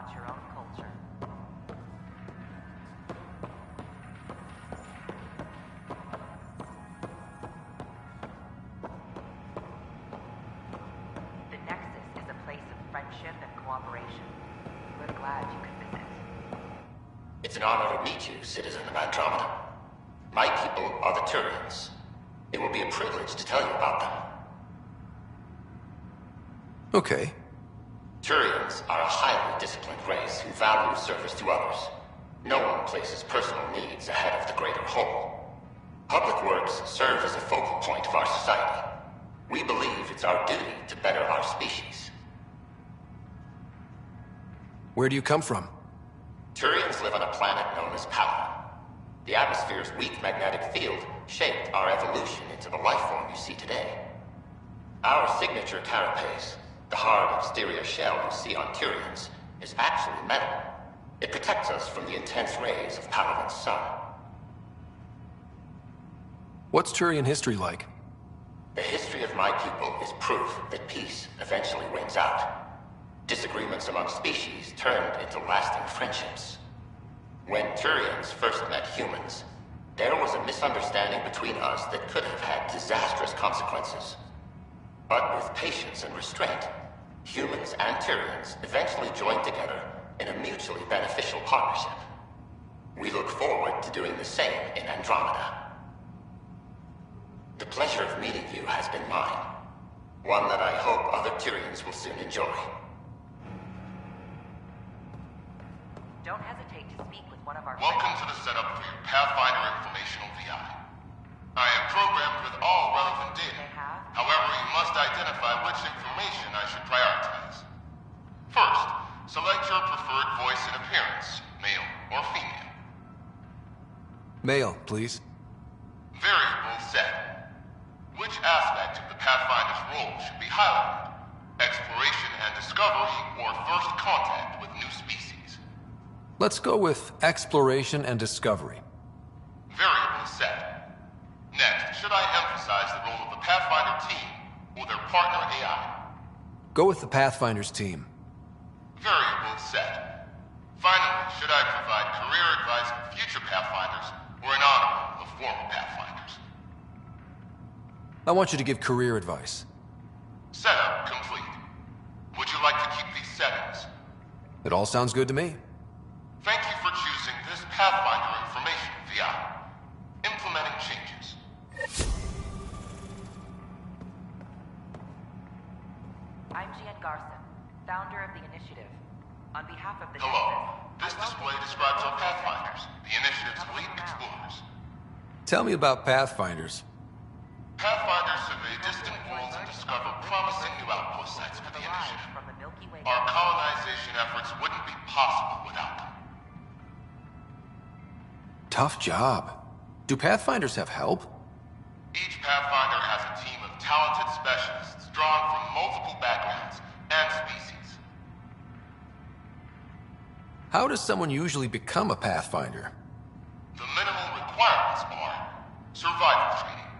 about your own culture. The Nexus is a place of friendship and cooperation. We're glad you could visit. It's an honor to meet you, citizen of Andromeda. My people are the Turians. It will be a privilege to tell you about them. Okay. Turians are a highly disciplined race who value service to others. No one places personal needs ahead of the greater whole. Public works serve as a focal point of our society. We believe it's our duty to better our species. Where do you come from? Turians live on a planet known as Paladin. The atmosphere's weak magnetic field shaped our evolution into the life form you see today. Our signature carapace, the hard exterior shell you see on Turians, is actually metal. It protects us from the intense rays of Paladin's sun. What's Turian history like? The history of my people is proof that peace eventually wins out. Disagreements among species turned into lasting friendships. When Turians first met humans, there was a misunderstanding between us that could have had disastrous consequences. But with patience and restraint, humans and Turians eventually joined together in a mutually beneficial partnership. We look forward to doing the same in Andromeda. The pleasure of meeting you has been mine. One that I hope other Turians will soon enjoy. Don't hesitate to speak with one of our Welcome to the setup for your Pathfinder Informational VI. I am programmed with all relevant data. However, you must identify which information I should prioritize. First, select your preferred voice and appearance, male or female. Male, please. Variable set. Which aspect of the Pathfinder's role should be highlighted? Exploration and discovery, or first contact with new species? Let's go with exploration and discovery. Variable set. Next, should I emphasize the role of the Pathfinder team or their partner AI? Go with the Pathfinder's team. Variable set. Finally, should I provide career advice for future Pathfinders or an honorable of former Pathfinders? I want you to give career advice. Setup complete. Would you like to keep these settings? It all sounds good to me. Thank you for choosing this Pathfinder Information VI. Implementing changes. I'm Gian Garson, founder of the initiative. On behalf of the Hello. This Nexus, display describes our Pathfinders, the initiative's elite explorers. Tell me about Pathfinders. Pathfinders survey distant worlds and discover promising new outpost sites for the initiative. Our colonization efforts wouldn't be possible without them. Tough job. Do Pathfinders have help? Each Pathfinder has a team of talented specialists drawn from multiple backgrounds and species. How does someone usually become a Pathfinder? The minimal requirements are survival training,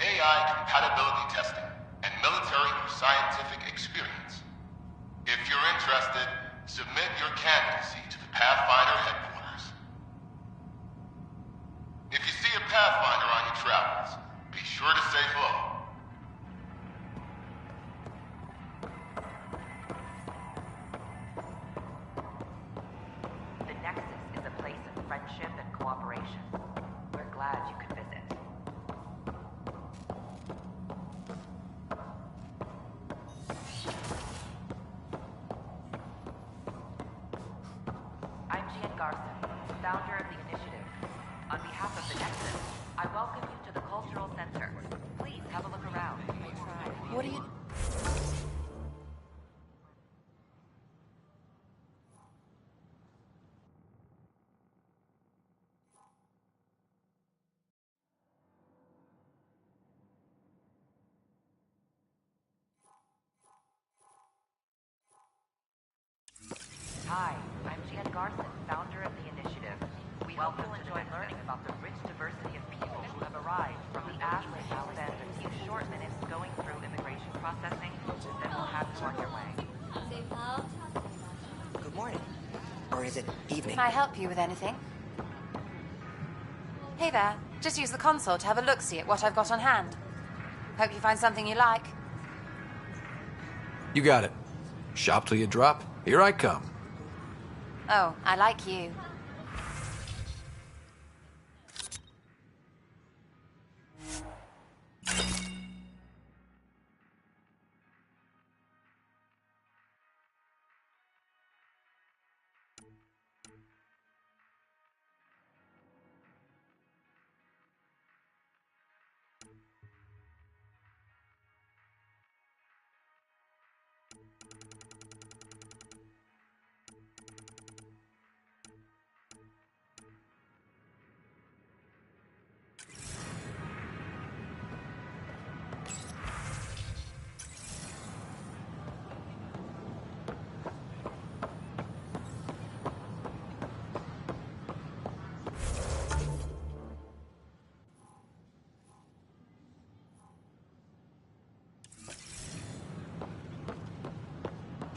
AI compatibility testing, and military or scientific experience. If you're interested, submit your candidacy to the Pathfinder headquarters. If you see a Pathfinder on your travels, be sure to say hello. The Nexus is a place of friendship and cooperation. We're glad you could visit. I'm Gian Garson, founder of the initiative. On behalf of the Nexus, I welcome you to the Cultural Center. Please have a look around. What are you... Hi, I'm Gian Garson, founder of the initiative. We hope you'll enjoy learning about the rich diversity of people who have arrived from the Ash. I'll spend a few short minutes going through immigration processing, then we'll have you on your way. Good morning. evening. Can I help you with anything? Hey there. Just use the console to have a look-see at what I've got on hand. Hope you find something you like. You got it. Shop till you drop. Here I come. Oh, I like you.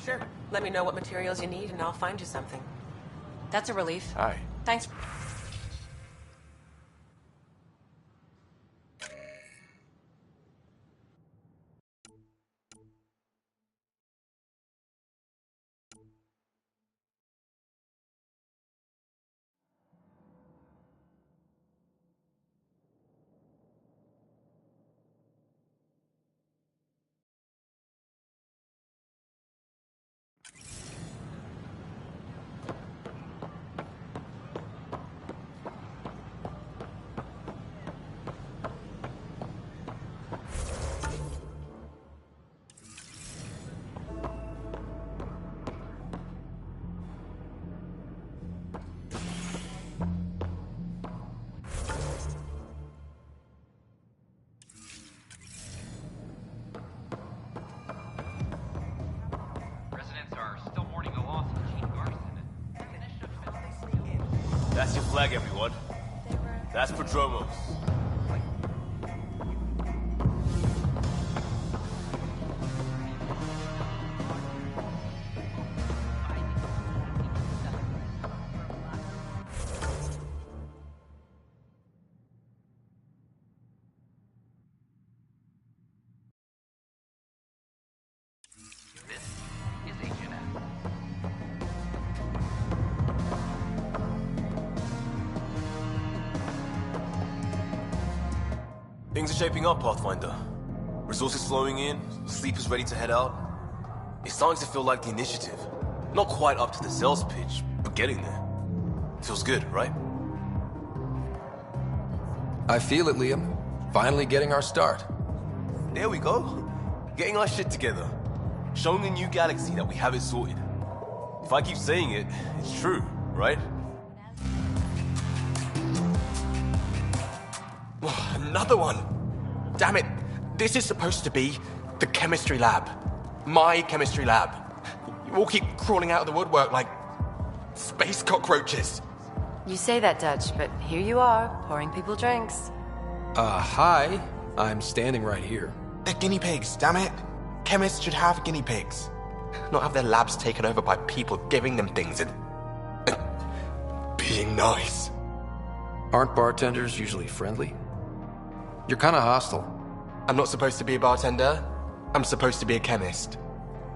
Sure. Let me know what materials you need and I'll find you something. That's a relief. Hi. Thanks. That's your flag, everyone. That's Prodromos. Things are shaping up, Pathfinder. Resources flowing in, sleepers ready to head out. It's starting to feel like the initiative. Not quite up to the sales pitch, but getting there. Feels good, right? I feel it, Liam. Finally getting our start. There we go. Getting our shit together. Showing the new galaxy that we have it sorted. If I keep saying it, it's true, right? Another one! Damn it! This is supposed to be the chemistry lab. My chemistry lab. You all keep crawling out of the woodwork like space cockroaches. You say that, Dutch, but here you are, pouring people drinks. Hi. I'm standing right here. They're guinea pigs, damn it. Chemists should have guinea pigs. Not have their labs taken over by people giving them things and being nice. Aren't bartenders usually friendly? You're kind of hostile. I'm not supposed to be a bartender. I'm supposed to be a chemist.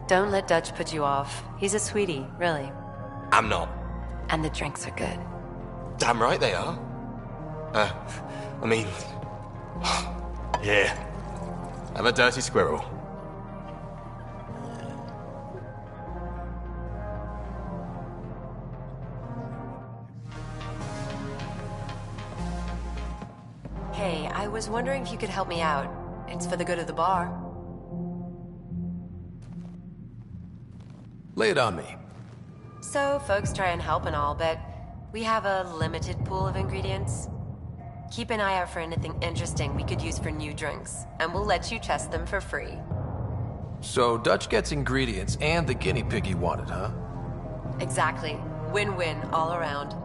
Don't let Dutch put you off. He's a sweetie, really. I'm not. And the drinks are good. Damn right they are. I mean... yeah. I'm a dirty squirrel. Hey, I was wondering if you could help me out. It's for the good of the bar. Lay it on me. So, folks try and help and all, but we have a limited pool of ingredients. Keep an eye out for anything interesting we could use for new drinks, and we'll let you test them for free. So Dutch gets ingredients and the guinea pig he wanted, huh? Exactly. Win-win all around.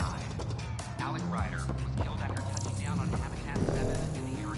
died. Alex Ryder was killed after touching down on Habitat 7 in the area.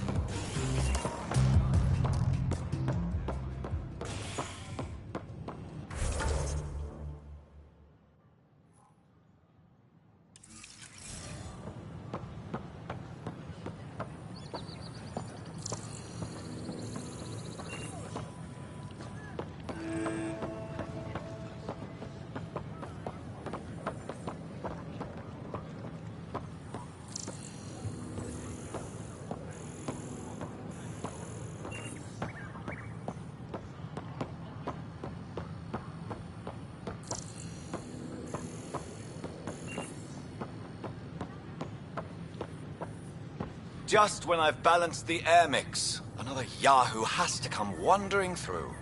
Just when I've balanced the air mix, another Yahoo has to come wandering through.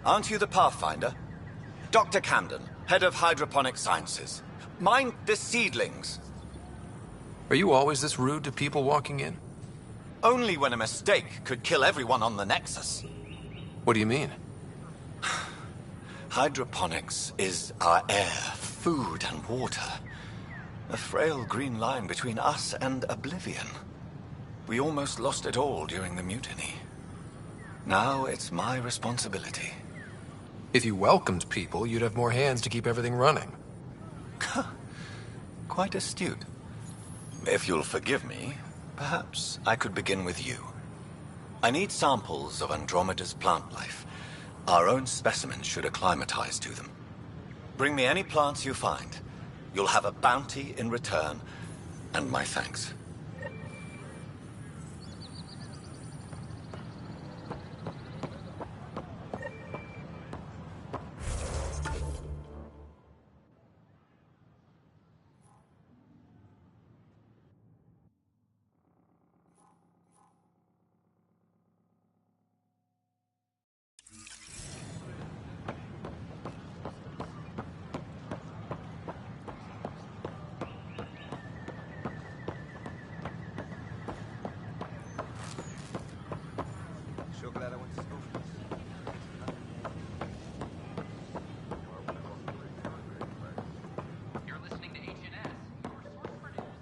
Aren't you the Pathfinder? Dr. Camden, head of hydroponic sciences. Mind the seedlings. Are you always this rude to people walking in? Only when a mistake could kill everyone on the Nexus. What do you mean? Hydroponics is our air, food, and water. A frail green line between us and oblivion. We almost lost it all during the mutiny. Now it's my responsibility. If you welcomed people, you'd have more hands to keep everything running. Quite astute. If you'll forgive me, perhaps I could begin with you. I need samples of Andromeda's plant life. Our own specimens should acclimatize to them. Bring me any plants you find. You'll have a bounty in return, and my thanks. You're listening to HNS, your source for news.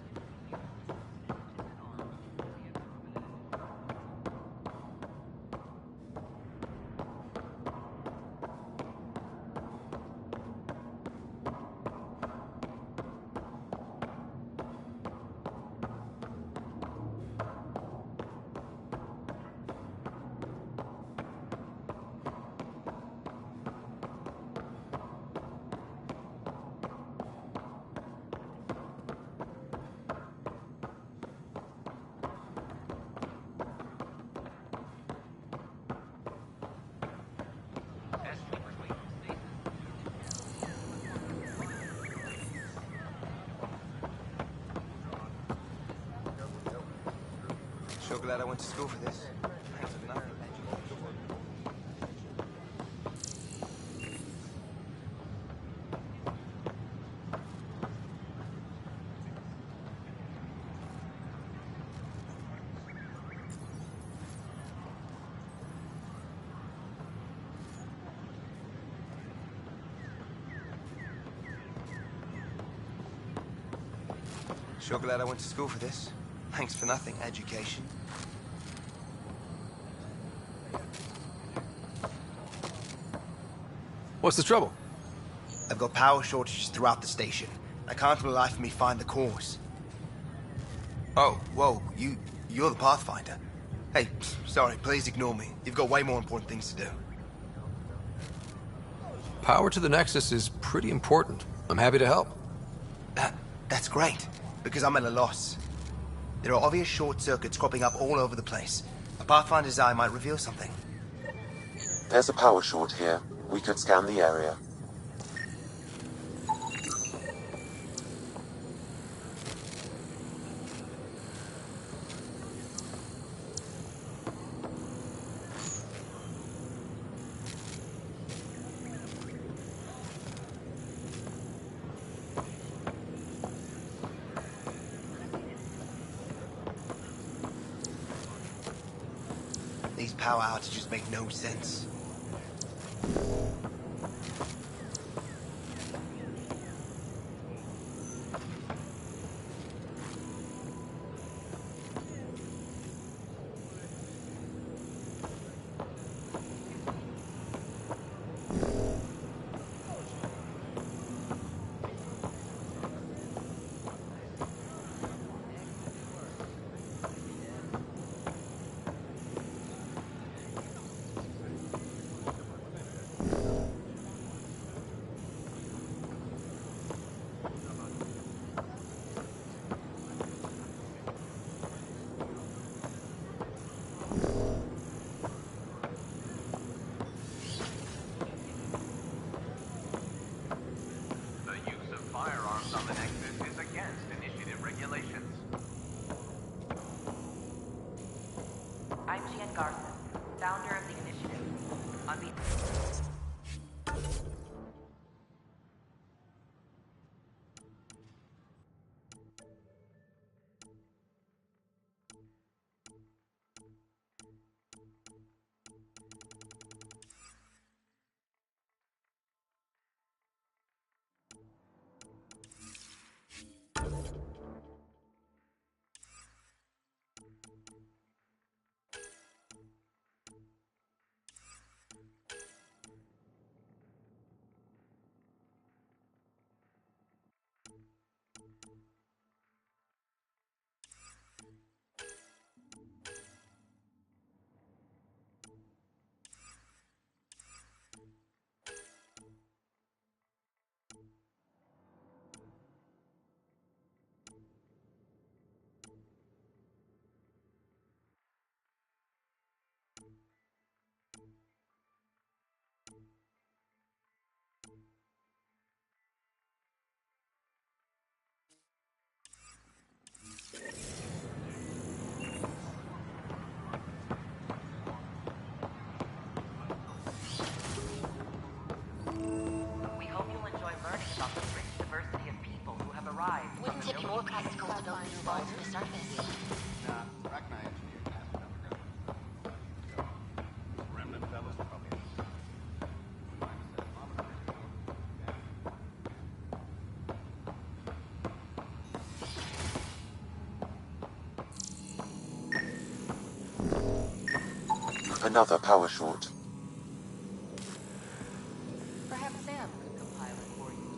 Sure glad I went to school for this. Thanks for nothing. Sure glad I went to school for this. Thanks for nothing, education. What's the trouble? I've got power shortages throughout the station. I can't for the life of me find the cause. Oh, whoa, you're the Pathfinder. Hey, sorry, please ignore me. You've got way more important things to do. Power to the Nexus is pretty important. I'm happy to help. That's great, because I'm at a loss. There are obvious short circuits cropping up all over the place. A Pathfinder's eye might reveal something. There's a power short here. We could scan the area. These power outages make no sense. Garson, founder of the initiative. On behalf We hope you'll enjoy learning about the rich diversity of people who have arrived. Wouldn't it be more practical to build new walls to the surface? Another power short. Perhaps Sam could compile it for you.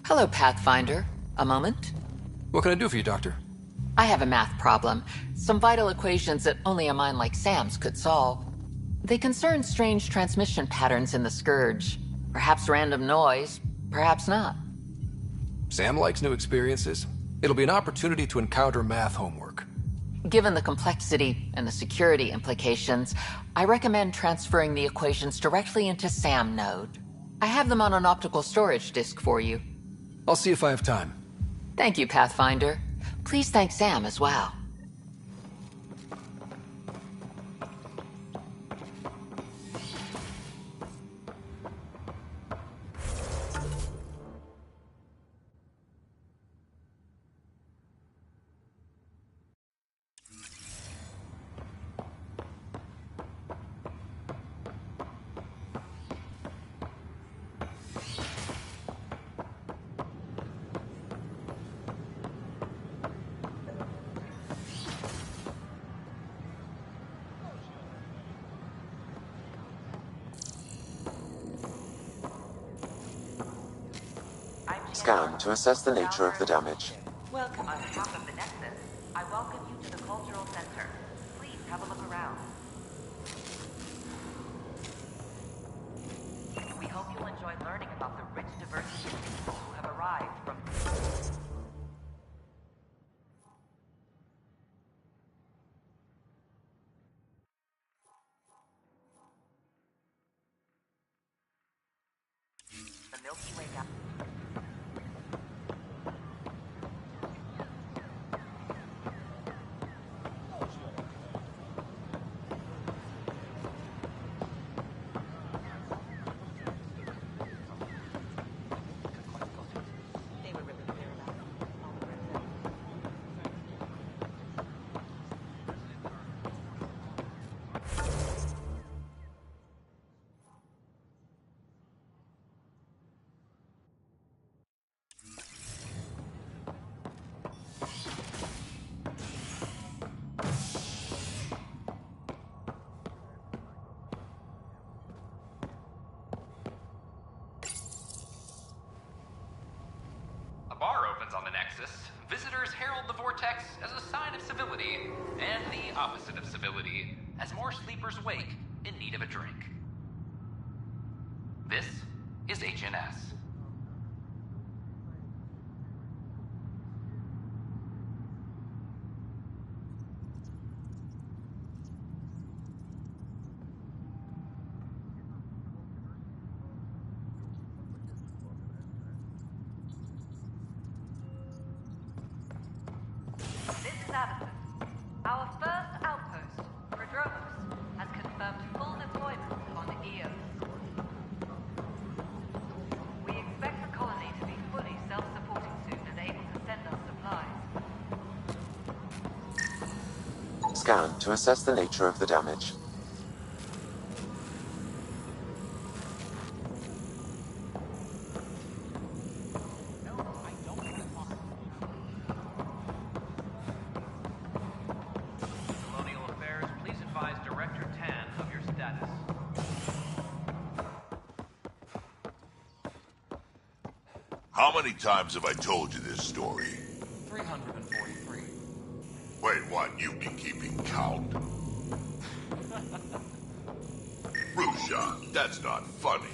Hello, Pathfinder. A moment? What can I do for you, Doctor? I have a math problem. Some vital equations that only a mind like Sam's could solve. They concern strange transmission patterns in the Scourge. Perhaps random noise, perhaps not. Sam likes new experiences. It'll be an opportunity to encounter math homework. Given the complexity and the security implications, I recommend transferring the equations directly into SAM node. I have them on an optical storage disk for you. I'll see if I have time. Thank you, Pathfinder. Please thank Sam as well. Scan to assess the nature of the damage. Welcome. On behalf of the Nexus, I welcome you to the Cultural Center. Please have a look around. We hope you'll enjoy learning about the rich diversity of people who have arrived from... the Milky Way galaxy. Bar opens on the Nexus, visitors herald the vortex as a sign of civility, and the opposite of civility, as more sleepers wake in need of a drink. This is HNS. Our first outpost, Andromeda, has confirmed full deployment on Eos. We expect the colony to be fully self-supporting soon and able to send us supplies. Scan to assess the nature of the damage. How many times have I told you this story? 343. Wait, what? You've been keeping count? Rushan, that's not funny.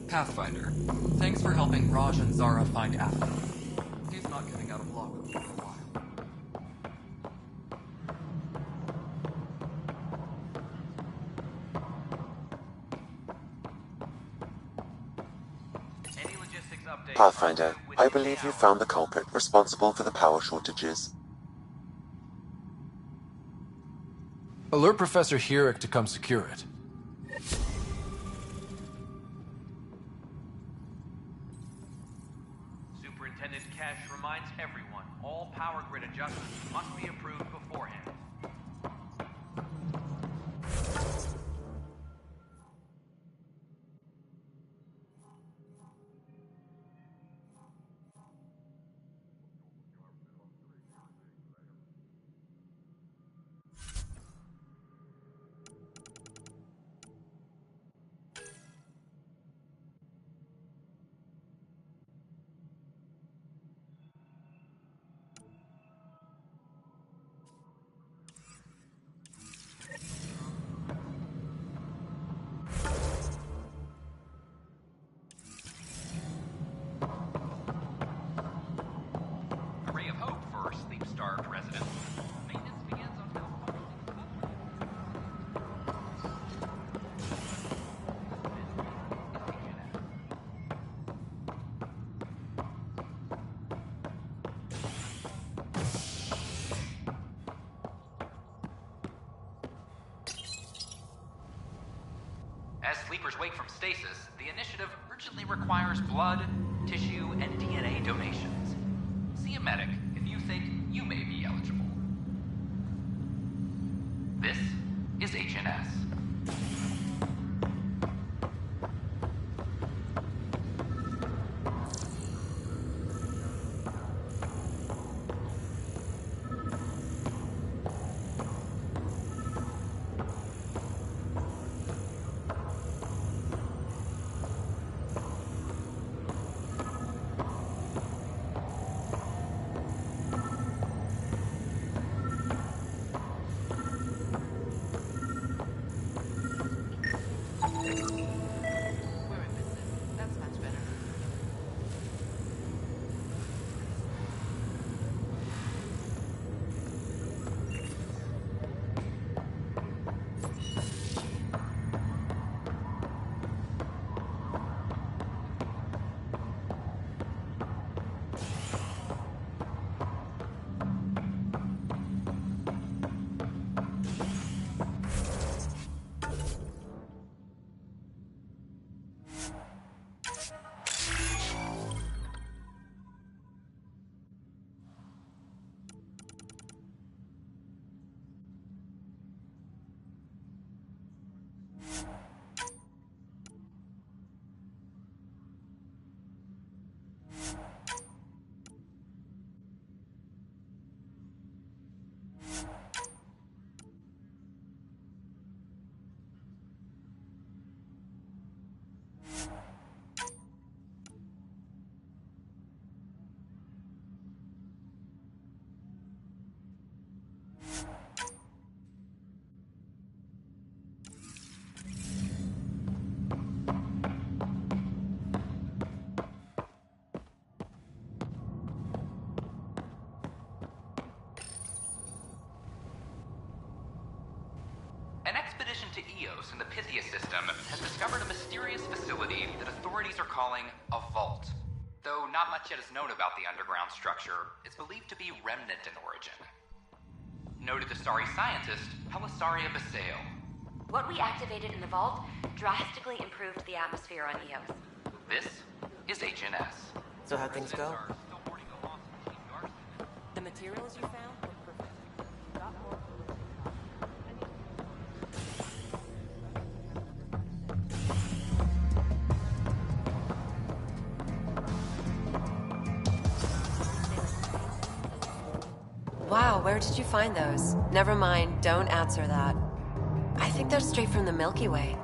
Pathfinder, thanks for helping Raj and Zara find Apple. He's not getting out of lockup for a while. Pathfinder, I believe you found the culprit responsible for the power shortages. Alert Professor Herrick to come secure it. Superintendent Cash reminds everyone all power grid adjustments must be approved beforehand. As sleepers wake from stasis, the initiative urgently requires blood, tissue, and DNA donations. See a medic if you think you may be eligible. This is HNS. calling a vault. Though not much yet is known about the underground structure, it's believed to be remnant in origin. Noted Astari scientist, Pelisaria Baseo. What we activated in the vault drastically improved the atmosphere on Eos. This is HNS. So how'd things go? The materials you found were perfect. Got more. Wow, where did you find those? Never mind, don't answer that. I think they're straight from the Milky Way.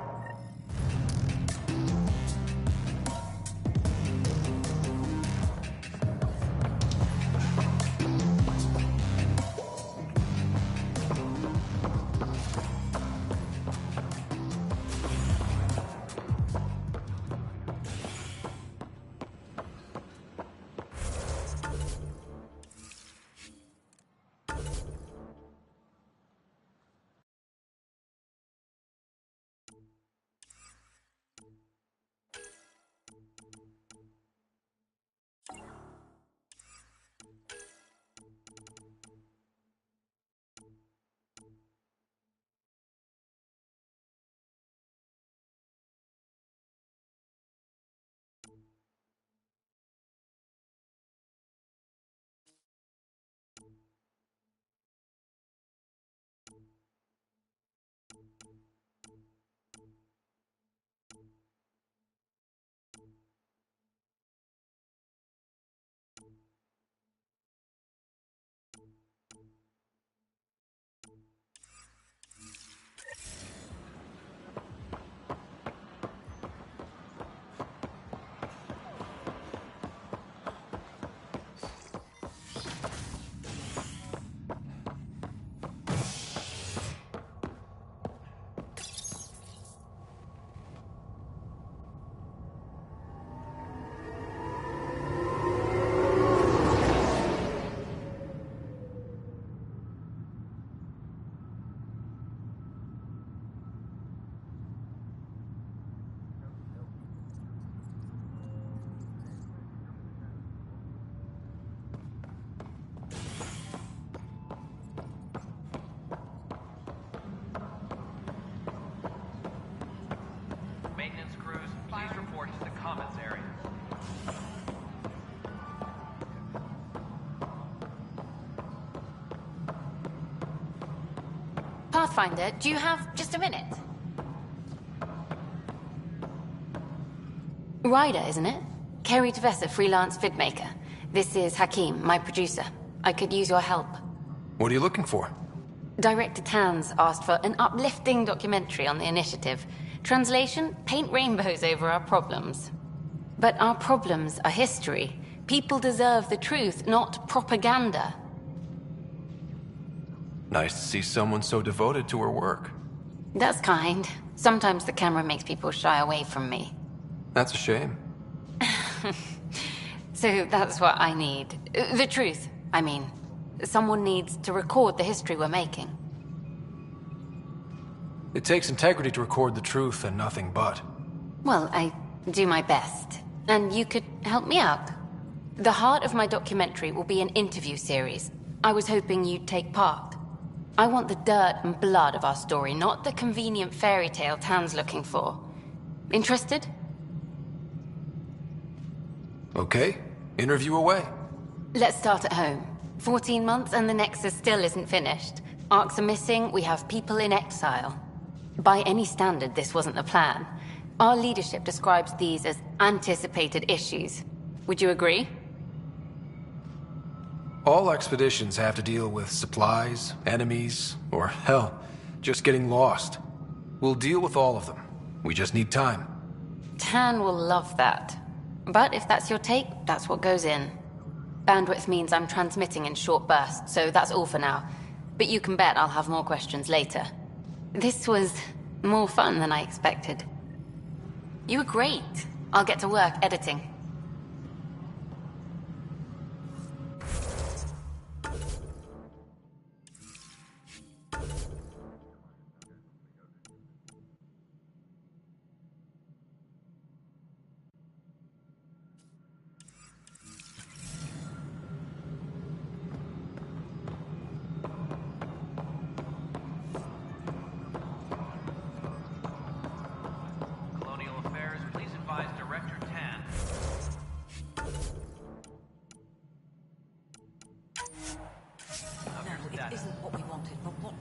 Maintenance crews, please report to the commons area. Pathfinder, do you have just a minute? Ryder, isn't it? Kerry Tavessa, freelance vidmaker. This is Hakim, my producer. I could use your help. What are you looking for? Director Tans asked for an uplifting documentary on the initiative. Translation, paint rainbows over our problems. But our problems are history. People deserve the truth, not propaganda. Nice to see someone so devoted to her work. That's kind. Sometimes the camera makes people shy away from me. That's a shame. So that's what I need. The truth, I mean. Someone needs to record the history we're making. It takes integrity to record the truth and nothing but. Well, I do my best. And you could help me out. The heart of my documentary will be an interview series. I was hoping you'd take part. I want the dirt and blood of our story, not the convenient fairy tale Tan's looking for. Interested? Okay, interview away. Let's start at home. 14 months and the Nexus still isn't finished. Arcs are missing, we have people in exile. By any standard, this wasn't the plan. Our leadership describes these as anticipated issues. Would you agree? All expeditions have to deal with supplies, enemies, or hell, just getting lost. We'll deal with all of them. We just need time. Tan will love that. But if that's your take, that's what goes in. Bandwidth means I'm transmitting in short bursts, so that's all for now. But you can bet I'll have more questions later. This was more fun than I expected. You were great. I'll get to work editing.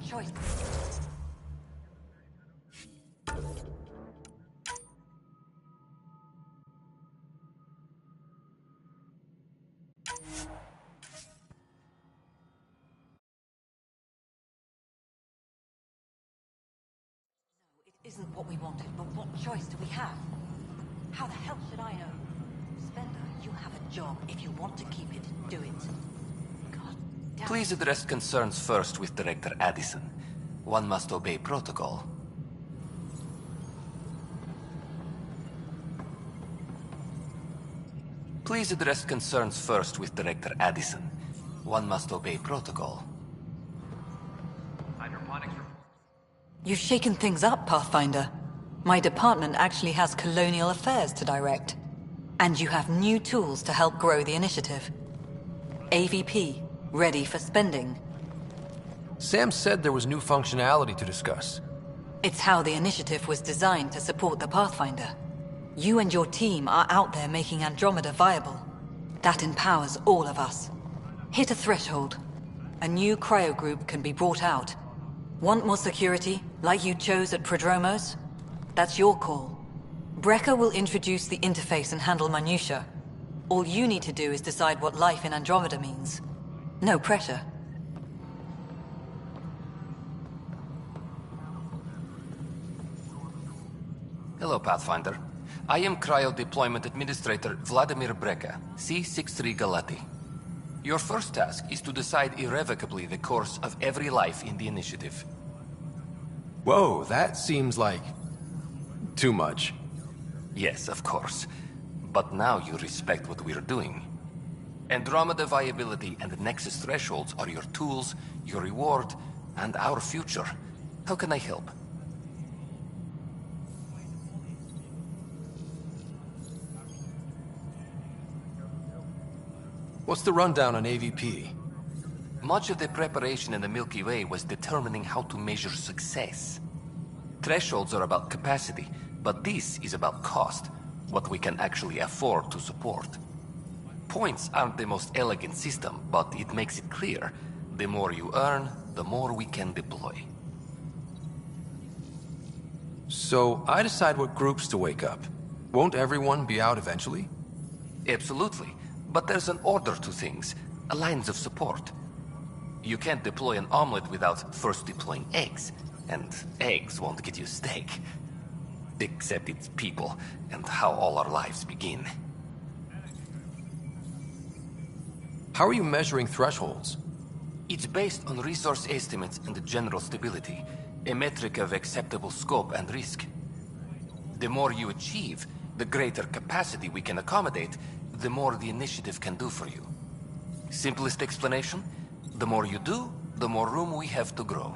choice? Isn't what we wanted, but what choice do we have? How the hell should I know? Spender, you have a job. If you want to keep it, do it. God damn. Please address concerns first with Director Addison. One must obey protocol. Please address concerns first with Director Addison. One must obey protocol. Hydroponics. You've shaken things up, Pathfinder. My department actually has colonial affairs to direct. And you have new tools to help grow the initiative. AVP, ready for spending. Sam said there was new functionality to discuss. It's how the initiative was designed to support the Pathfinder. You and your team are out there making Andromeda viable. That empowers all of us. Hit a threshold. A new cryo group can be brought out. Want more security, like you chose at Prodromos? That's your call. Brecker will introduce the interface and handle minutiae. All you need to do is decide what life in Andromeda means. No pressure. Hello, Pathfinder. I am Cryo Deployment Administrator Vladimir Breca, C-63 Galati. Your first task is to decide irrevocably the course of every life in the initiative. Whoa, that seems like... too much. Yes, of course. But now you respect what we're doing. Andromeda viability and Nexus thresholds are your tools, your reward, and our future. How can I help? What's the rundown on AVP? Much of the preparation in the Milky Way was determining how to measure success. Thresholds are about capacity, but this is about cost, what we can actually afford to support. Points aren't the most elegant system, but it makes it clear. The more you earn, the more we can deploy. So, I decide what groups to wake up. Won't everyone be out eventually? Absolutely. But there's an order to things, a lines of support. You can't deploy an omelet without first deploying eggs, and eggs won't get you steak. Except it's people, and how all our lives begin. How are you measuring thresholds? It's based on resource estimates and general stability, a metric of acceptable scope and risk. The more you achieve, the greater capacity we can accommodate, the more the initiative can do for you. Simplest explanation, the more you do, the more room we have to grow.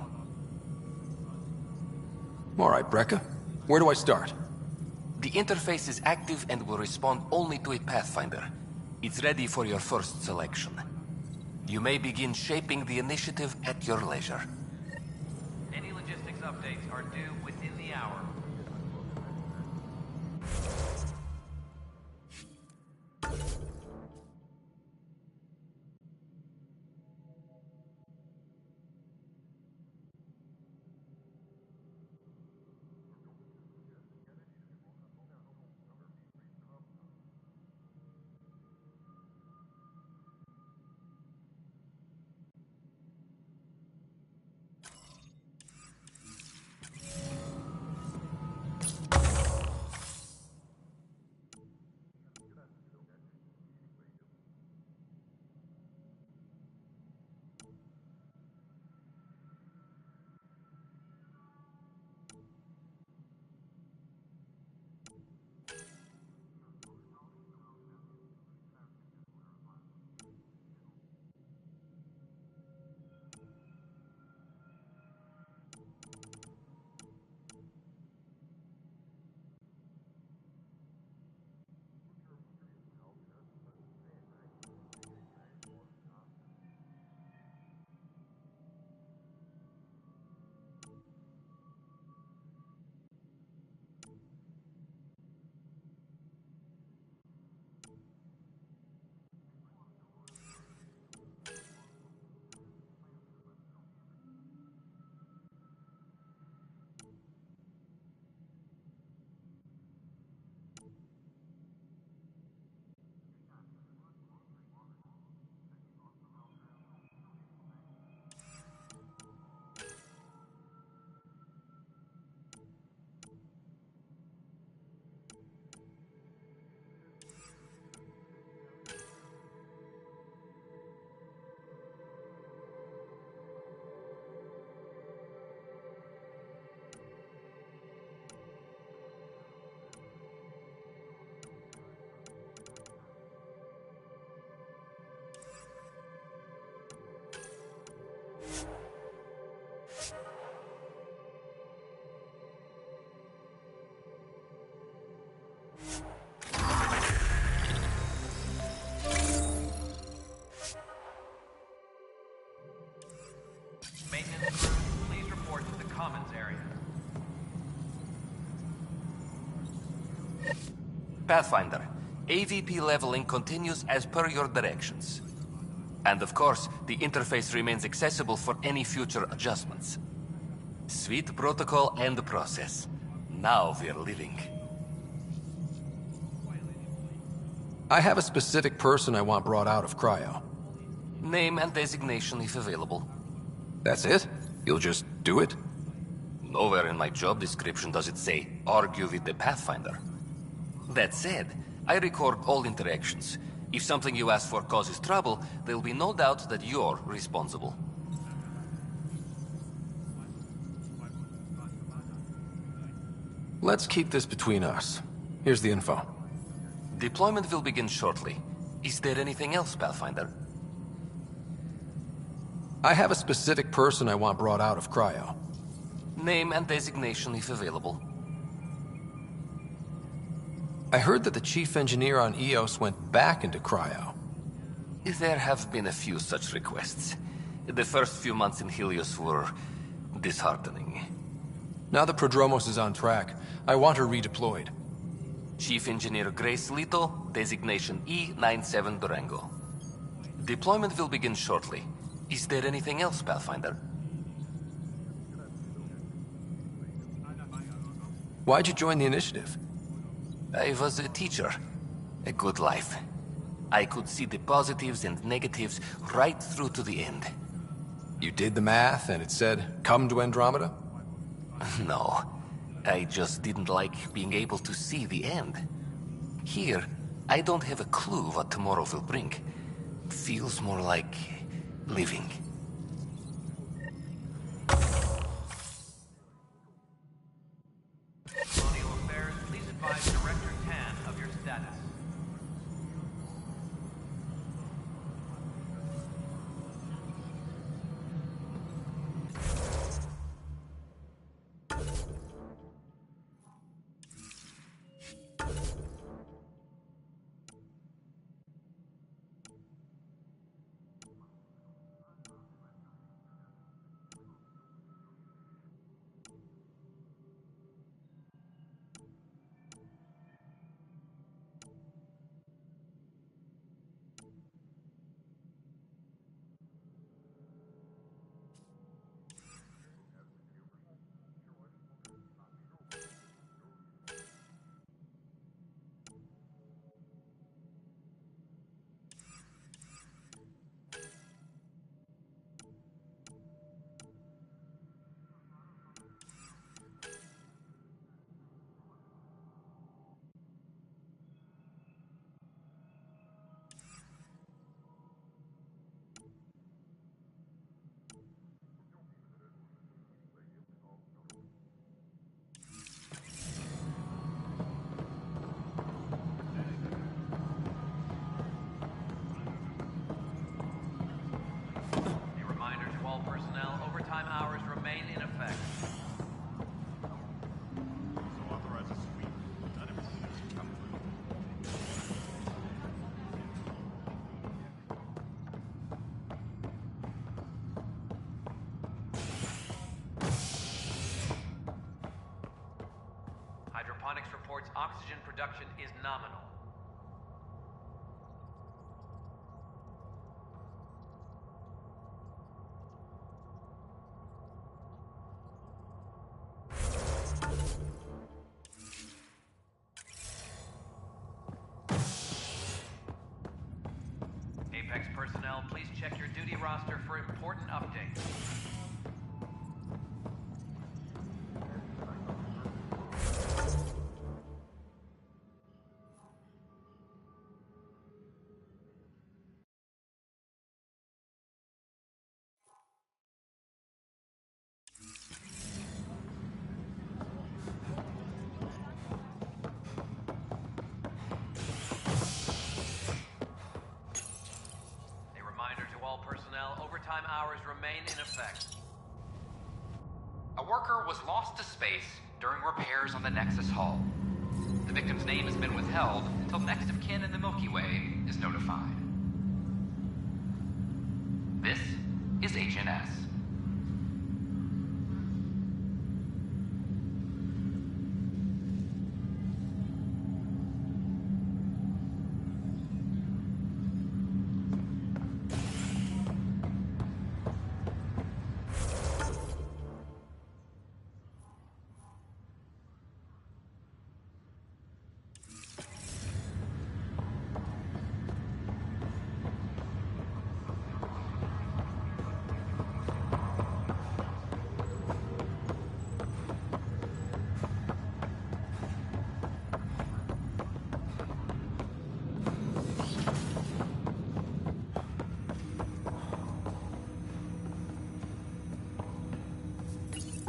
All right, Breca. Where do I start? The interface is active and will respond only to a Pathfinder. It's ready for your first selection. You may begin shaping the initiative at your leisure. Any logistics updates are due within the hour. Pathfinder, AVP leveling continues as per your directions. And of course, the interface remains accessible for any future adjustments. Sweet protocol and process. Now we're living. I have a specific person I want brought out of cryo. Name and designation if available. That's it? You'll just do it? Nowhere in my job description does it say, argue with the Pathfinder. That said, I record all interactions. If something you ask for causes trouble, there'll be no doubt that you're responsible. Let's keep this between us. Here's the info. Deployment will begin shortly. Is there anything else, Pathfinder? I have a specific person I want brought out of cryo. Name and designation if available. I heard that the chief engineer on EOS went back into cryo. There have been a few such requests. The first few months in Helios were disheartening. Now that Prodromos is on track, I want her redeployed. Chief Engineer Grace Lito, designation E97 Durango. Deployment will begin shortly. Is there anything else, Pathfinder? Why'd you join the initiative? I was a teacher. A good life. I could see the positives and negatives right through to the end. You did the math and it said, come to Andromeda? No. I just didn't like being able to see the end. Here, I don't have a clue what tomorrow will bring. Feels more like living. Colonial Affairs, please advise Director Tan of your status. Hydroponics reports oxygen production is nominal. Apex personnel, please check your duty roster for important updates. Overtime hours remain in effect. A worker was lost to space during repairs on the Nexus hull. The victim's name has been withheld until next of kin in the Milky Way is notified. This is Agent S.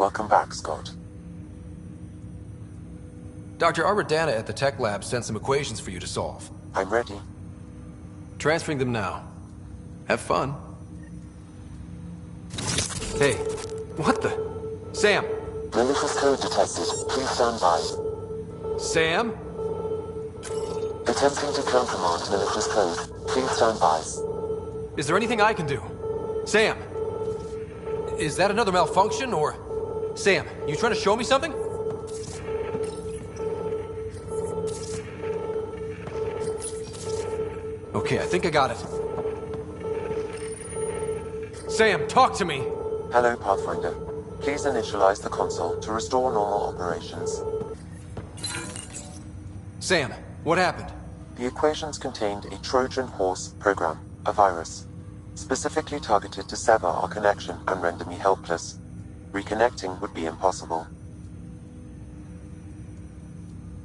Welcome back, Scott. Dr. Aradana at the tech lab sent some equations for you to solve. I'm ready. Transferring them now. Have fun. Hey, what the? Sam! Malicious code detected. Please stand by. Sam? Attempting to countermand malicious code. Please stand by. Is there anything I can do? Sam! Is that another malfunction, or... Sam, you trying to show me something? Okay, I think I got it. Sam, talk to me! Hello, Pathfinder. Please initialize the console to restore normal operations. Sam, what happened? The equations contained a Trojan horse program, a virus, specifically targeted to sever our connection and render me helpless. Reconnecting would be impossible.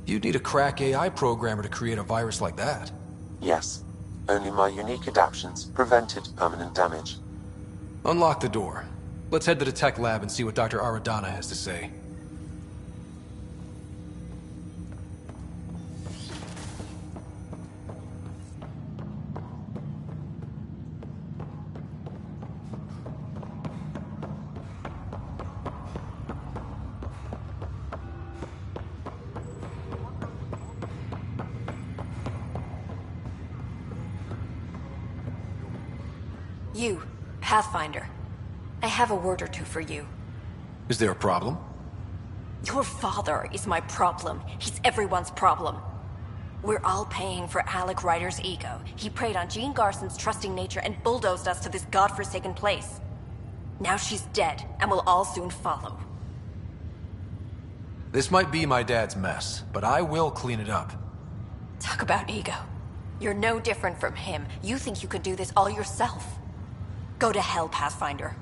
You'd need a crack AI programmer to create a virus like that. Yes. Only my unique adaptions prevented permanent damage. Unlock the door. Let's head to the tech lab and see what Dr. Aradana has to say. You, Pathfinder. I have a word or two for you. Is there a problem? Your father is my problem. He's everyone's problem. We're all paying for Alec Ryder's ego. He preyed on Jean Garson's trusting nature and bulldozed us to this godforsaken place. Now she's dead, and we'll all soon follow. This might be my dad's mess, but I will clean it up. Talk about ego. You're no different from him. You think you could do this all yourself. Go to hell, Pathfinder.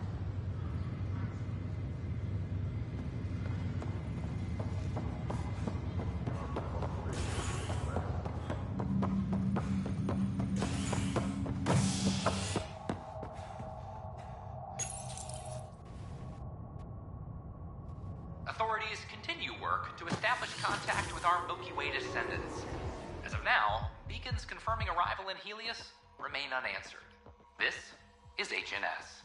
Authorities continue work to establish contact with our Milky Way descendants. As of now, beacons confirming arrival in Helios remain unanswered. This is HNS.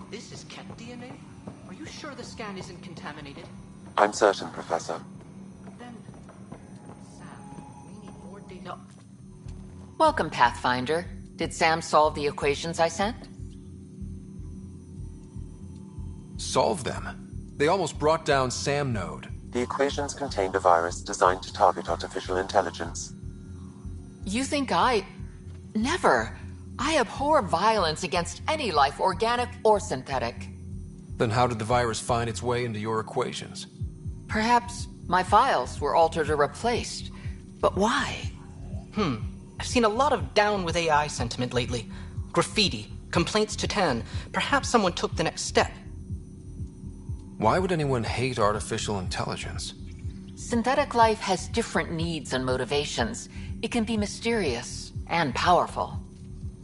This is Ket DNA? Are you sure the scan isn't contaminated? I'm certain, Professor. Then... Sam, we need more data. Welcome, Pathfinder. Did Sam solve the equations I sent? Solve them? They almost brought down Sam Node. The equations contained a virus designed to target artificial intelligence. You think I... Never. I abhor violence against any life, organic or synthetic. Then how did the virus find its way into your equations? Perhaps my files were altered or replaced. But why? I've seen a lot of down with AI sentiment lately. Graffiti, complaints to 10. Perhaps someone took the next step. Why would anyone hate artificial intelligence? Synthetic life has different needs and motivations. It can be mysterious and powerful.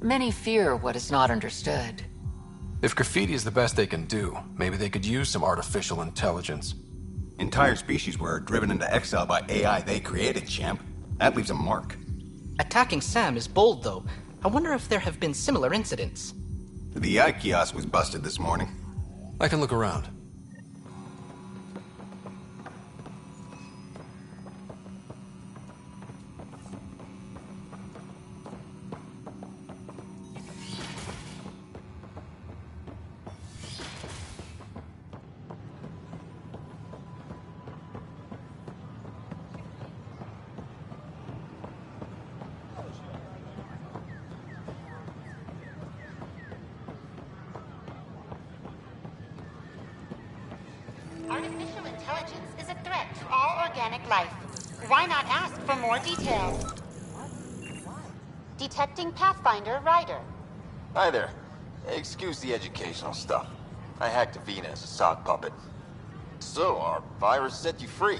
Many fear what is not understood. If graffiti is the best they can do, maybe they could use some artificial intelligence. Entire species were driven into exile by AI they created, champ. That leaves a mark. Attacking Sam is bold, though. I wonder if there have been similar incidents. The AI kiosk was busted this morning. I can look around. Artificial intelligence is a threat to all organic life. Why not ask for more details? Detecting Pathfinder Ryder. Hi there. Excuse the educational stuff. I hacked Avina as a sock puppet. So, our virus set you free.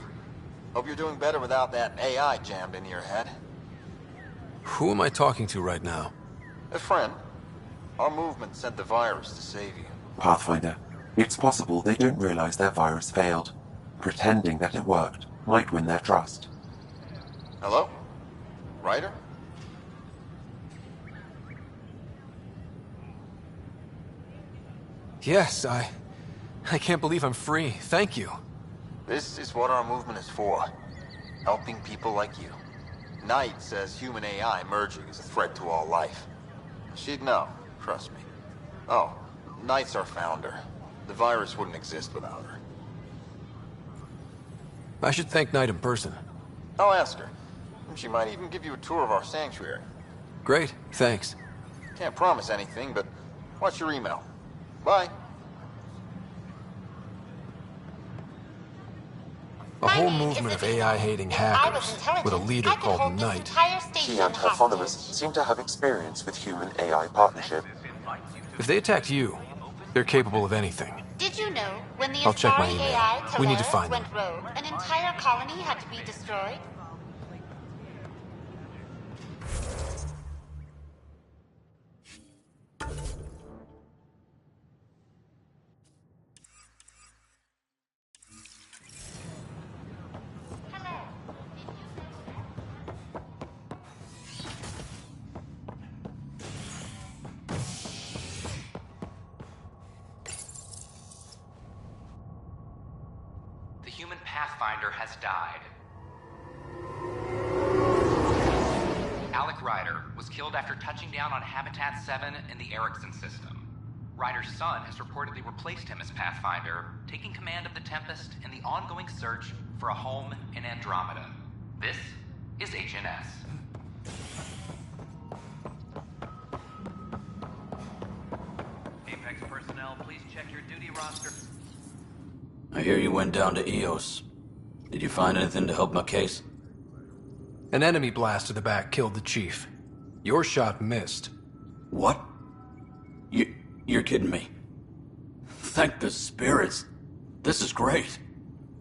Hope you're doing better without that AI jammed into your head. Who am I talking to right now? A friend. Our movement sent the virus to save you. Pathfinder, it's possible they don't realize their virus failed. Pretending that it worked might win their trust. Hello? Ryder? Yes, I can't believe I'm free. Thank you. This is what our movement is for. Helping people like you. Knight says human AI merging is a threat to all life. She'd know, trust me. Oh, Knight's our founder. The virus wouldn't exist without her. I should thank Knight in person. I'll ask her. She might even give you a tour of our sanctuary. Great, thanks. Can't promise anything, but watch your email. Bye. A whole movement of AI-hating hackers with a leader called Knight. She and her followers seem to have experience with human-AI partnership. If they attacked you, they're capable of anything. Did you know when the I'll check my Astari email. AI We need to Talaris find went rogue, an entire colony had to be destroyed? The human Pathfinder has died. Alec Ryder was killed after touching down on Habitat 7 in the Erickson system. Ryder's son has reportedly replaced him as Pathfinder, taking command of the Tempest in the ongoing search for a home in Andromeda. This is HNS. Apex personnel, please check your duty roster. I hear you went down to EOS. Did you find anything to help my case? An enemy blast to the back killed the chief. Your shot missed. What? You're kidding me. Thank the spirits. This is great.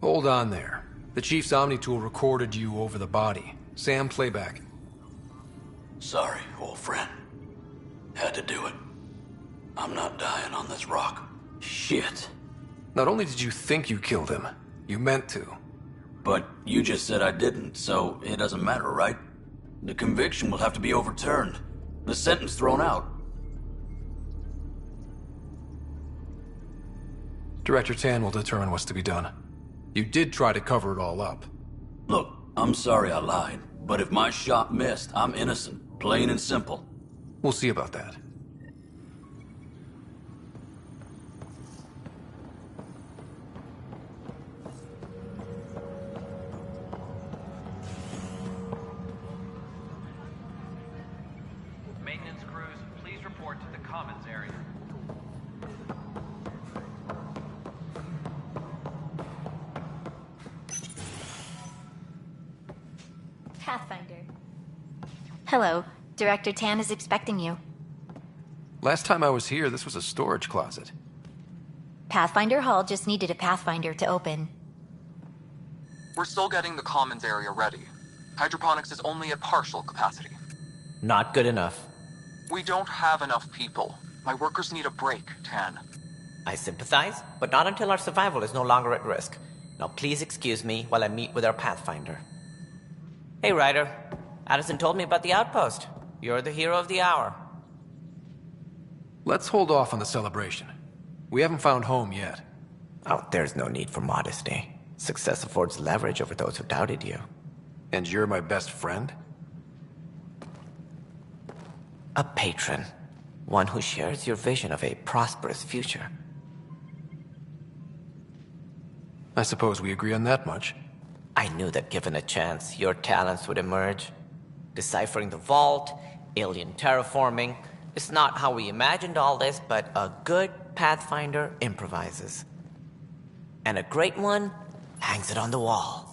Hold on there. The chief's Omni tool recorded you over the body. Sam, playback. Sorry, old friend. Had to do it. I'm not dying on this rock. Shit. Not only did you think you killed him, you meant to. But you just said I didn't, so it doesn't matter, right? The conviction will have to be overturned. The sentence thrown out. Director Tan will determine what's to be done. You did try to cover it all up. Look, I'm sorry I lied, but if my shot missed, I'm innocent. Plain and simple. We'll see about that. Maintenance crews, please report to the commons area. Pathfinder. Hello. Director Tan is expecting you. Last time I was here, this was a storage closet. Pathfinder Hall just needed a Pathfinder to open. We're still getting the commons area ready. Hydroponics is only at partial capacity. Not good enough. We don't have enough people. My workers need a break, Tan. I sympathize, but not until our survival is no longer at risk. Now please excuse me while I meet with our Pathfinder. Hey, Ryder. Addison told me about the outpost. You're the hero of the hour. Let's hold off on the celebration. We haven't found home yet. Oh, there's no need for modesty. Success affords leverage over those who doubted you. And you're my best friend? A patron. One who shares your vision of a prosperous future. I suppose we agree on that much. I knew that given a chance, your talents would emerge. Deciphering the vault, alien terraforming. It's not how we imagined all this, but a good Pathfinder improvises. And a great one hangs it on the wall.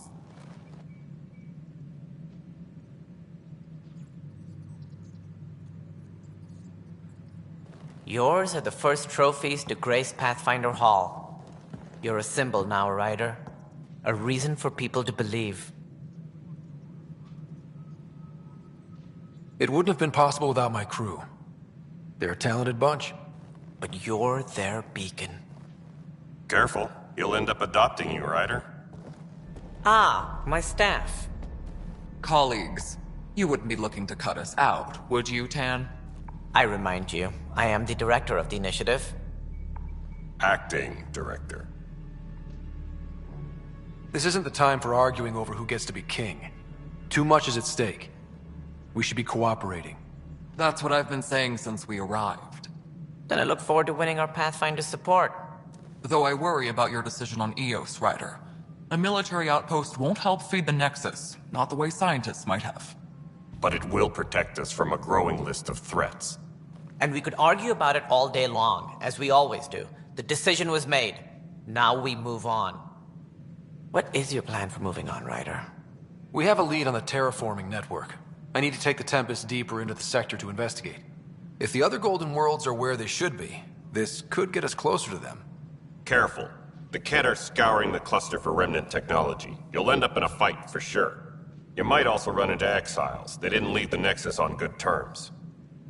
Yours are the first trophies to grace Pathfinder Hall. You're a symbol now, Ryder. A reason for people to believe. It wouldn't have been possible without my crew. They're a talented bunch. But you're their beacon. Careful. He'll end up adopting you, Ryder. Ah, my staff. Colleagues, you wouldn't be looking to cut us out, would you, Tan? I remind you, I am the director of the initiative. Acting director. This isn't the time for arguing over who gets to be king. Too much is at stake. We should be cooperating. That's what I've been saying since we arrived. Then I look forward to winning our Pathfinder support. Though I worry about your decision on Eos, Ryder. A military outpost won't help feed the Nexus, not the way scientists might have. But it will protect us from a growing list of threats. And we could argue about it all day long, as we always do. The decision was made. Now we move on. What is your plan for moving on, Ryder? We have a lead on the terraforming network. I need to take the Tempest deeper into the sector to investigate. If the other Golden Worlds are where they should be, this could get us closer to them. Careful. The Kett are scouring the cluster for remnant technology. You'll end up in a fight, for sure. You might also run into exiles. They didn't leave the Nexus on good terms.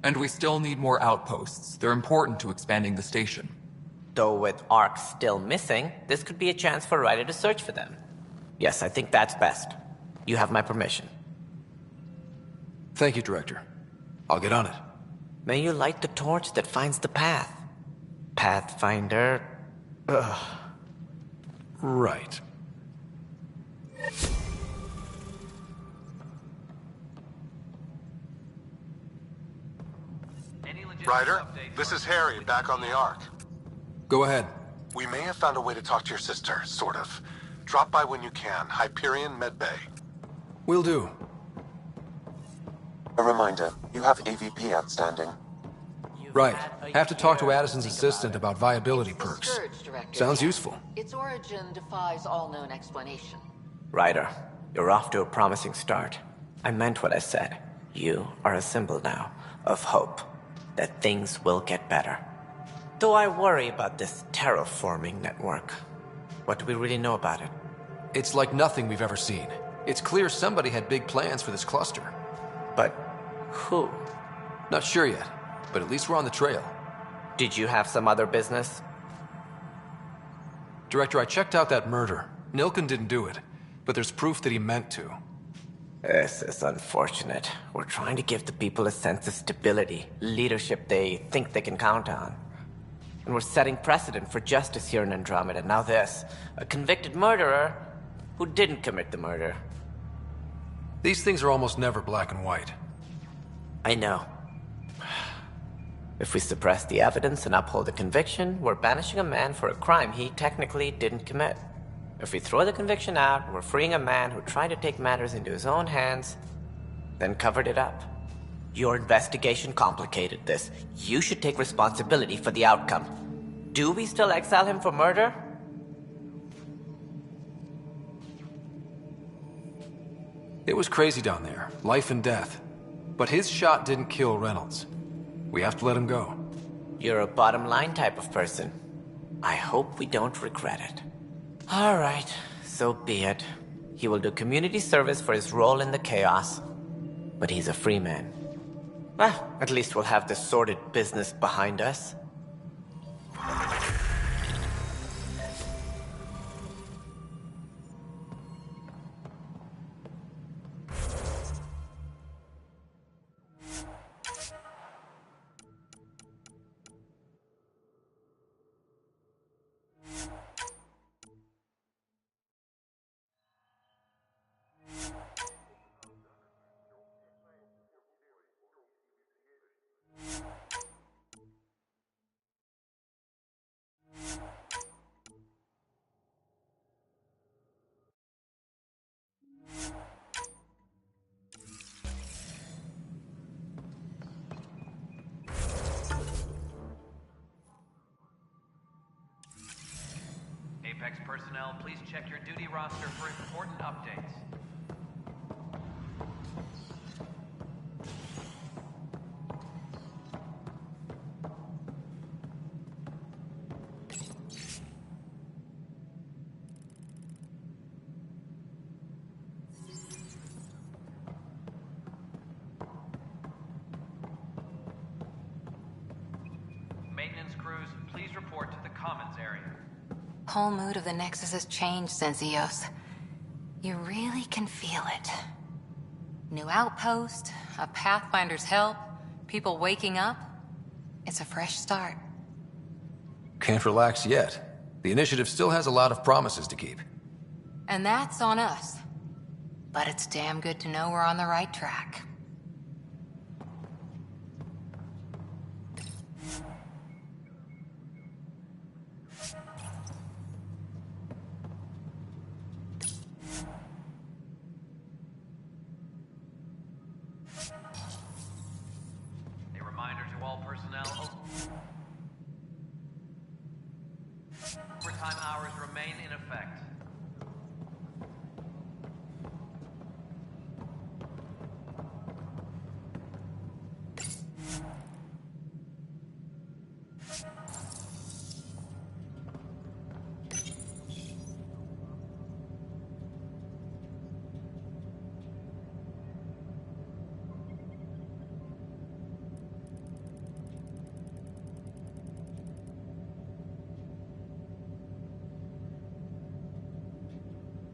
And we still need more outposts. They're important to expanding the station. Though with Ark still missing, this could be a chance for Ryder to search for them. Yes, I think that's best. You have my permission. Thank you, Director. I'll get on it. May you light the torch that finds the path. Pathfinder... Ugh. Right. Ryder, this is Harry, back on the Ark. Go ahead. We may have found a way to talk to your sister, sort of. Drop by when you can. Hyperion Med Bay. Will do. A reminder, you have AVP outstanding. Right. Have to talk to Addison's assistant about viability perks. Sounds useful. Its origin defies all known explanation. Ryder, you're off to a promising start. I meant what I said. You are a symbol now of hope that things will get better. Though I worry about this terraforming network. What do we really know about it? It's like nothing we've ever seen. It's clear somebody had big plans for this cluster. But who? Not sure yet, but at least we're on the trail. Did you have some other business? Director, I checked out that murder. Nilken didn't do it, but there's proof that he meant to. This is unfortunate. We're trying to give the people a sense of stability, leadership they think they can count on. And we're setting precedent for justice here in Andromeda. Now this, a convicted murderer who didn't commit the murder. These things are almost never black and white. I know. If we suppress the evidence and uphold the conviction, we're banishing a man for a crime he technically didn't commit. If we throw the conviction out, we're freeing a man who tried to take matters into his own hands, then covered it up. Your investigation complicated this. You should take responsibility for the outcome. Do we still exile him for murder? It was crazy down there, life and death. But his shot didn't kill Reynolds. We have to let him go. You're a bottom line type of person. I hope we don't regret it. All right, so be it. He will do community service for his role in the chaos. But he's a free man. Well, at least we'll have this sordid business behind us. Apex personnel, please check your duty roster for important updates. Maintenance crews, please report to the commons area. Whole mood of the Nexus has changed since EOS. You really can feel it. New outpost, a Pathfinder's help, people waking up. It's a fresh start. Can't relax yet. The initiative still has a lot of promises to keep. And that's on us. But it's damn good to know we're on the right track. A reminder to all personnel, overtime hours remain in effect.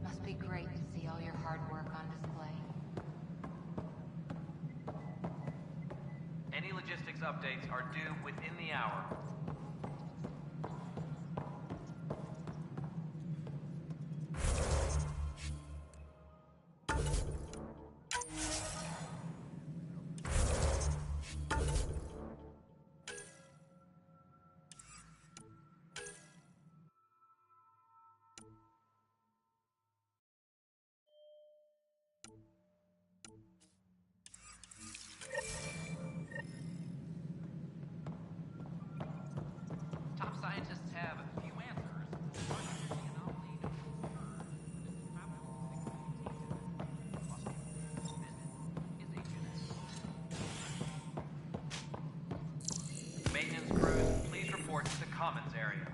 Must be great to see all your hard work on display. Any logistics updates are due within the hour. Top scientists have few answers. Maintenance crews, please report to the commons area.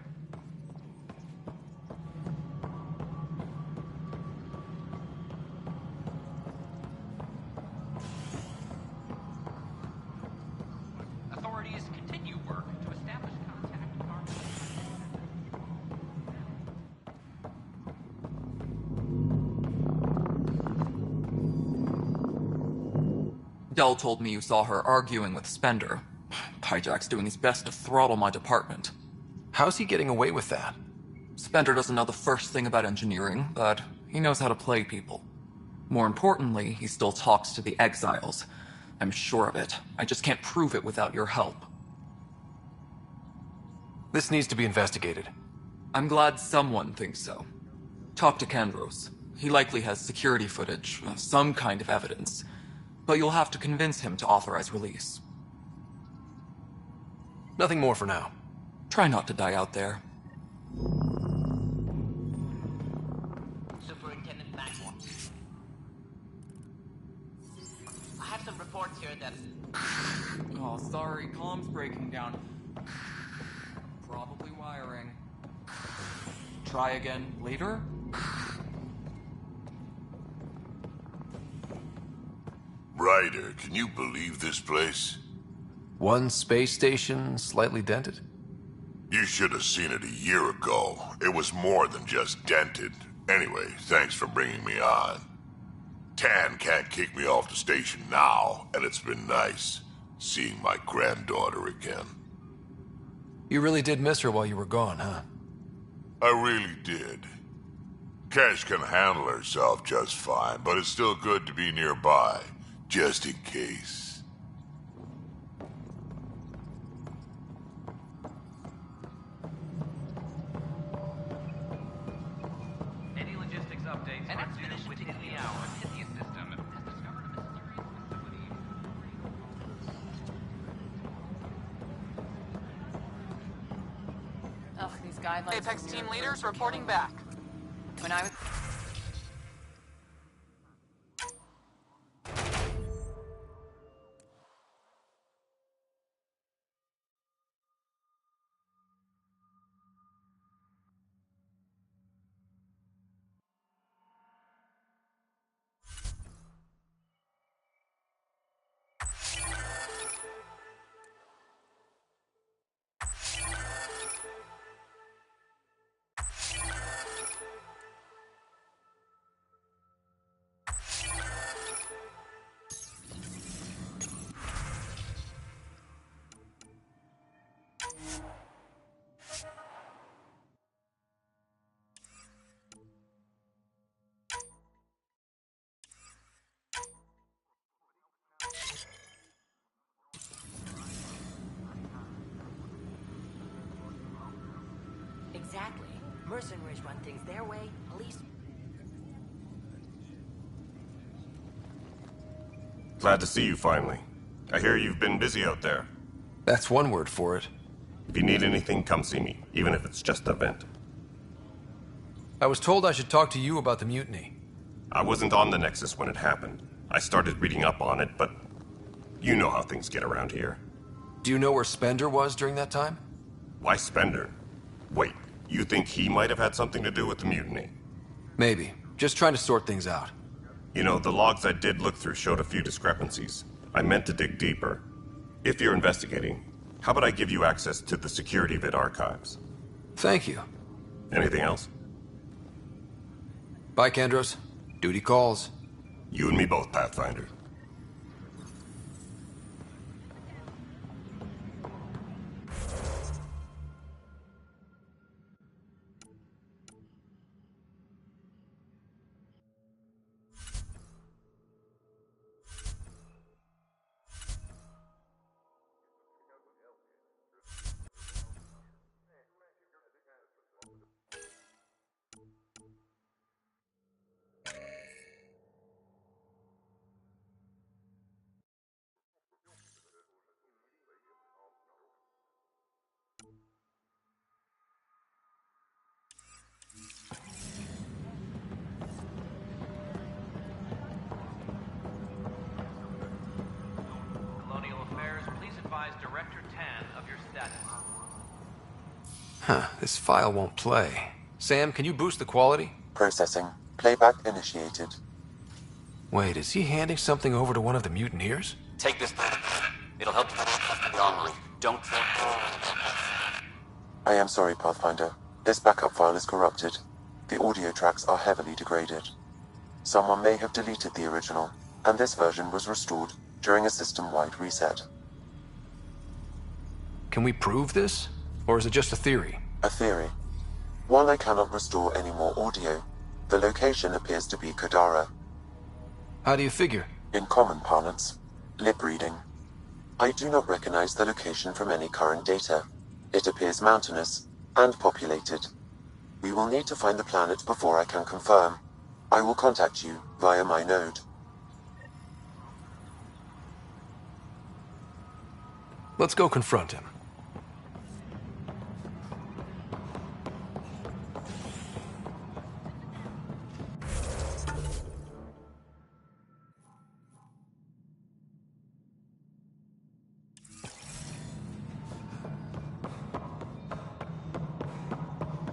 Authorities continue work to establish contact with our... Dell told me you saw her arguing with Spender. Pyjack's doing his best to throttle my department. How's he getting away with that? Spender doesn't know the first thing about engineering, but he knows how to play people. More importantly, he still talks to the exiles. I'm sure of it. I just can't prove it without your help. This needs to be investigated. I'm glad someone thinks so. Talk to Kandros. He likely has security footage, some kind of evidence. But you'll have to convince him to authorize release. Nothing more for now. Try not to die out there. Superintendent Maxwell. I have some reports here that... Oh, sorry, comm's breaking down. Probably wiring. Try again later? Ryder, can you believe this place? One space station, slightly dented? You should have seen it a year ago. It was more than just dented. Anyway, thanks for bringing me on. Tan can't kick me off the station now, and it's been nice seeing my granddaughter again. You really did miss her while you were gone, huh? I really did. Cash can handle herself just fine, but it's still good to be nearby, just in case. Any logistics updates are due within the hour. System has discovered a mysterious facility. Ugh, these guidelines. Apex team leaders reporting back. When I was... Exactly. Mercenaries run things their way, police... Glad to see you finally. I hear you've been busy out there. That's one word for it. If you need anything, come see me, even if it's just a vent. I was told I should talk to you about the mutiny. I wasn't on the Nexus when it happened. I started reading up on it, but you know how things get around here. Do you know where Spender was during that time? Why Spender? Wait, you think he might have had something to do with the mutiny? Maybe. Just trying to sort things out. You know, the logs I did look through showed a few discrepancies. I meant to dig deeper. If you're investigating, how about I give you access to the security vid archives? Thank you. Anything else? Bye, Kendros. Duty calls. You and me both, Pathfinder. Colonial Affairs, please advise Director Tan of your status. Huh, this file won't play. Sam, can you boost the quality? Processing. Playback initiated. Wait, is he handing something over to one of the mutineers? Take this. It'll help the armory. Don't... I am sorry, Pathfinder. This backup file is corrupted. The audio tracks are heavily degraded. Someone may have deleted the original, and this version was restored during a system-wide reset. Can we prove this? Or is it just a theory? A theory. While I cannot restore any more audio, the location appears to be Kadara. How do you figure? In common parlance, lip reading. I do not recognize the location from any current data. It appears mountainous and populated. We will need to find the planet before I can confirm. I will contact you via my node. Let's go confront him.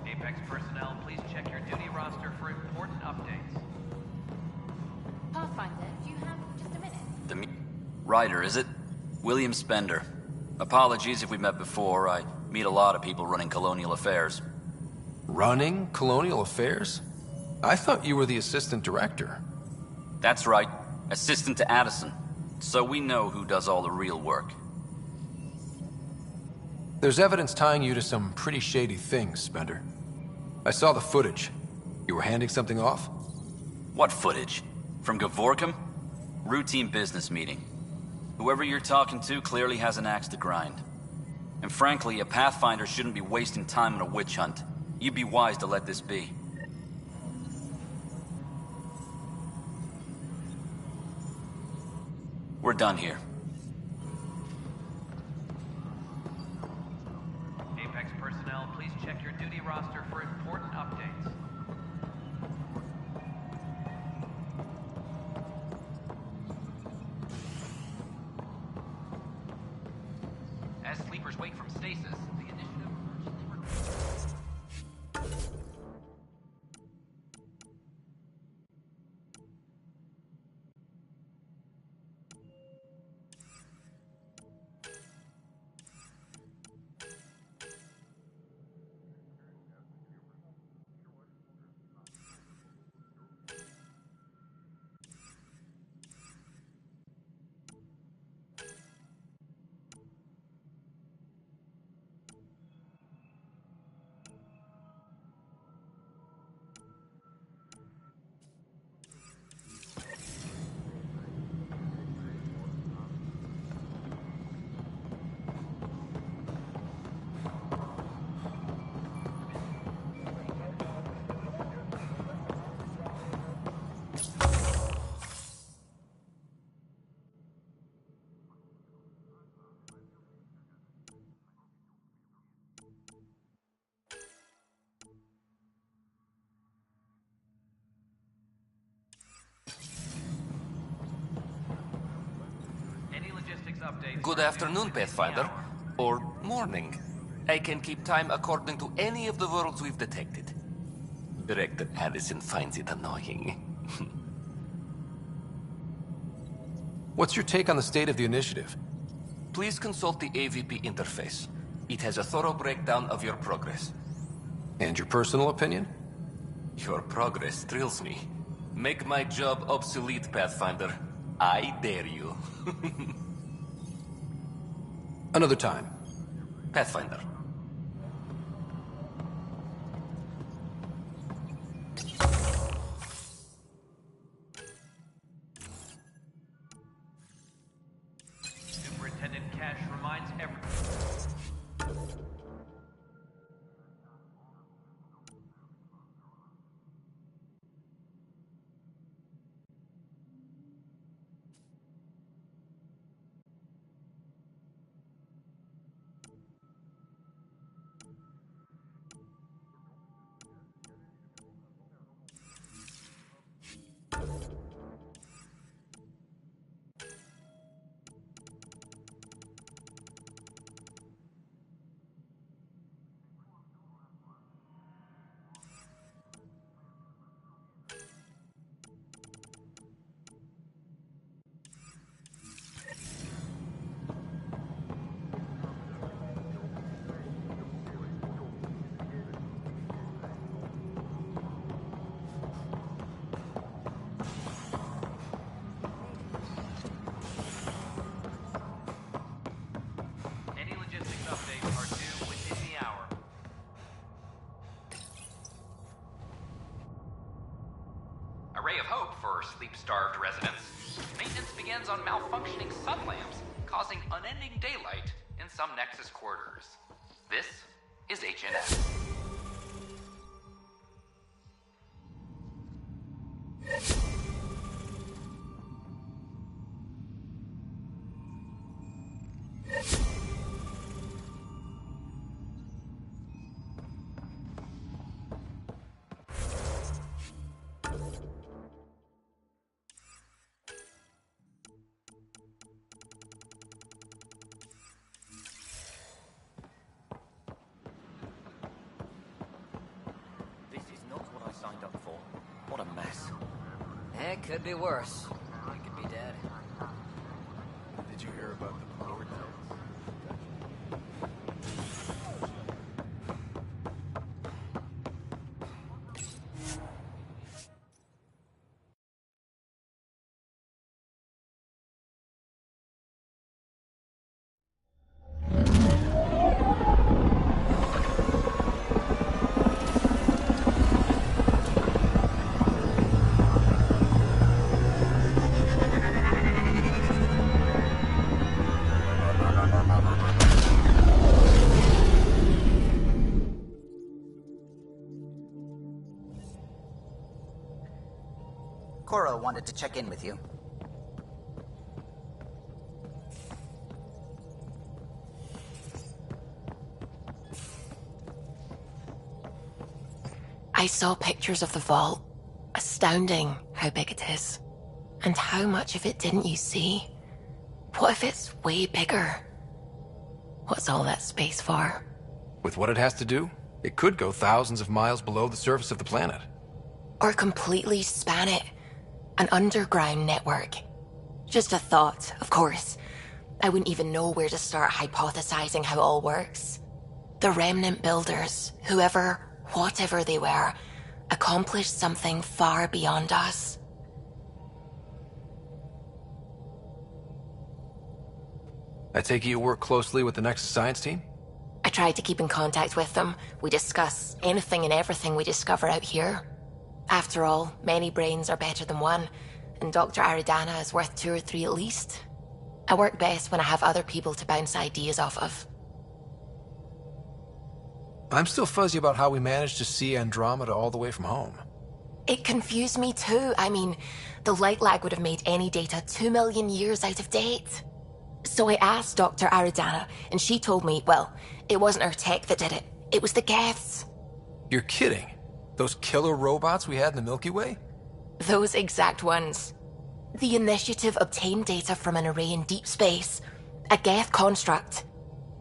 Apex personnel, please check your duty roster for important updates. Pathfinder, do you have just a minute? Ryder, is it? William Spender. Apologies if we met before. I meet a lot of people running Colonial Affairs. Running Colonial Affairs? I thought you were the assistant director. That's right. Assistant to Addison. So we know who does all the real work. There's evidence tying you to some pretty shady things, Spender. I saw the footage. You were handing something off? What footage? From Gavorkum? Routine business meeting. Whoever you're talking to clearly has an axe to grind. And frankly, a Pathfinder shouldn't be wasting time on a witch hunt. You'd be wise to let this be. We're done here. Apex personnel, please check your duty roster for important updates. As sleepers wake from stasis, the initiative updates. Good afternoon, Pathfinder. Or morning. I can keep time according to any of the worlds we've detected. Director Addison finds it annoying. What's your take on the state of the initiative? Please consult the AVP interface. It has a thorough breakdown of your progress. And your personal opinion? Your progress thrills me. Make my job obsolete, Pathfinder. I dare you. Another time. Pathfinder. Superintendent Cash reminds everyone. A ray of hope for sleep-starved residents. Maintenance begins on malfunctioning sun lamps, causing unending daylight in some Nexus quarters. This is HNS. Signed up for. What a mess. It could be worse. I could be dead. Did you hear about the power towers? Cora wanted to check in with you. I saw pictures of the vault. Astounding how big it is. And how much of it didn't you see? What if it's way bigger? What's all that space for? With what it has to do, it could go thousands of miles below the surface of the planet. Or completely span it. An underground network. Just a thought, of course. I wouldn't even know where to start hypothesizing how it all works. The Remnant builders, whoever, whatever they were, accomplished something far beyond us. I take it you work closely with the Nexus science team? I try to keep in contact with them. We discuss anything and everything we discover out here. After all, many brains are better than one, and Dr. Aridana is worth 2 or 3 at least. I work best when I have other people to bounce ideas off of. I'm still fuzzy about how we managed to see Andromeda all the way from home. It confused me too. I mean, the light lag would have made any data 2 million years out of date. So I asked Dr. Aridana, and she told me, well, it wasn't our tech that did it. It was the Geths. You're kidding? Those killer robots we had in the Milky Way? Those exact ones. The initiative obtained data from an array in deep space, a Geth construct.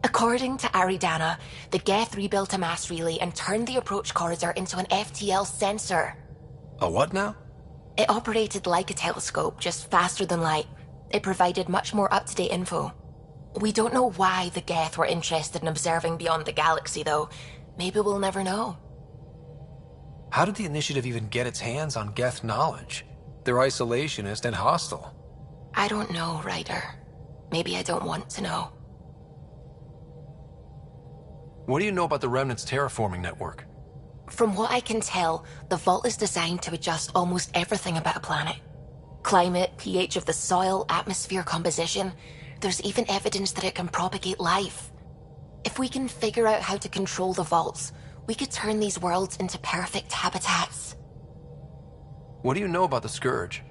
According to Aridana, the Geth rebuilt a mass relay and turned the approach corridor into an FTL sensor. A what now? It operated like a telescope, just faster than light. It provided much more up-to-date info. We don't know why the Geth were interested in observing beyond the galaxy, though. Maybe we'll never know. How did the Initiative even get its hands on Geth knowledge? They're isolationist and hostile. I don't know, Ryder. Maybe I don't want to know. What do you know about the Remnant's terraforming network? From what I can tell, the vault is designed to adjust almost everything about a planet. Climate, pH of the soil, atmosphere composition. There's even evidence that it can propagate life. If we can figure out how to control the vaults, we could turn these worlds into perfect habitats. What do you know about the Scourge?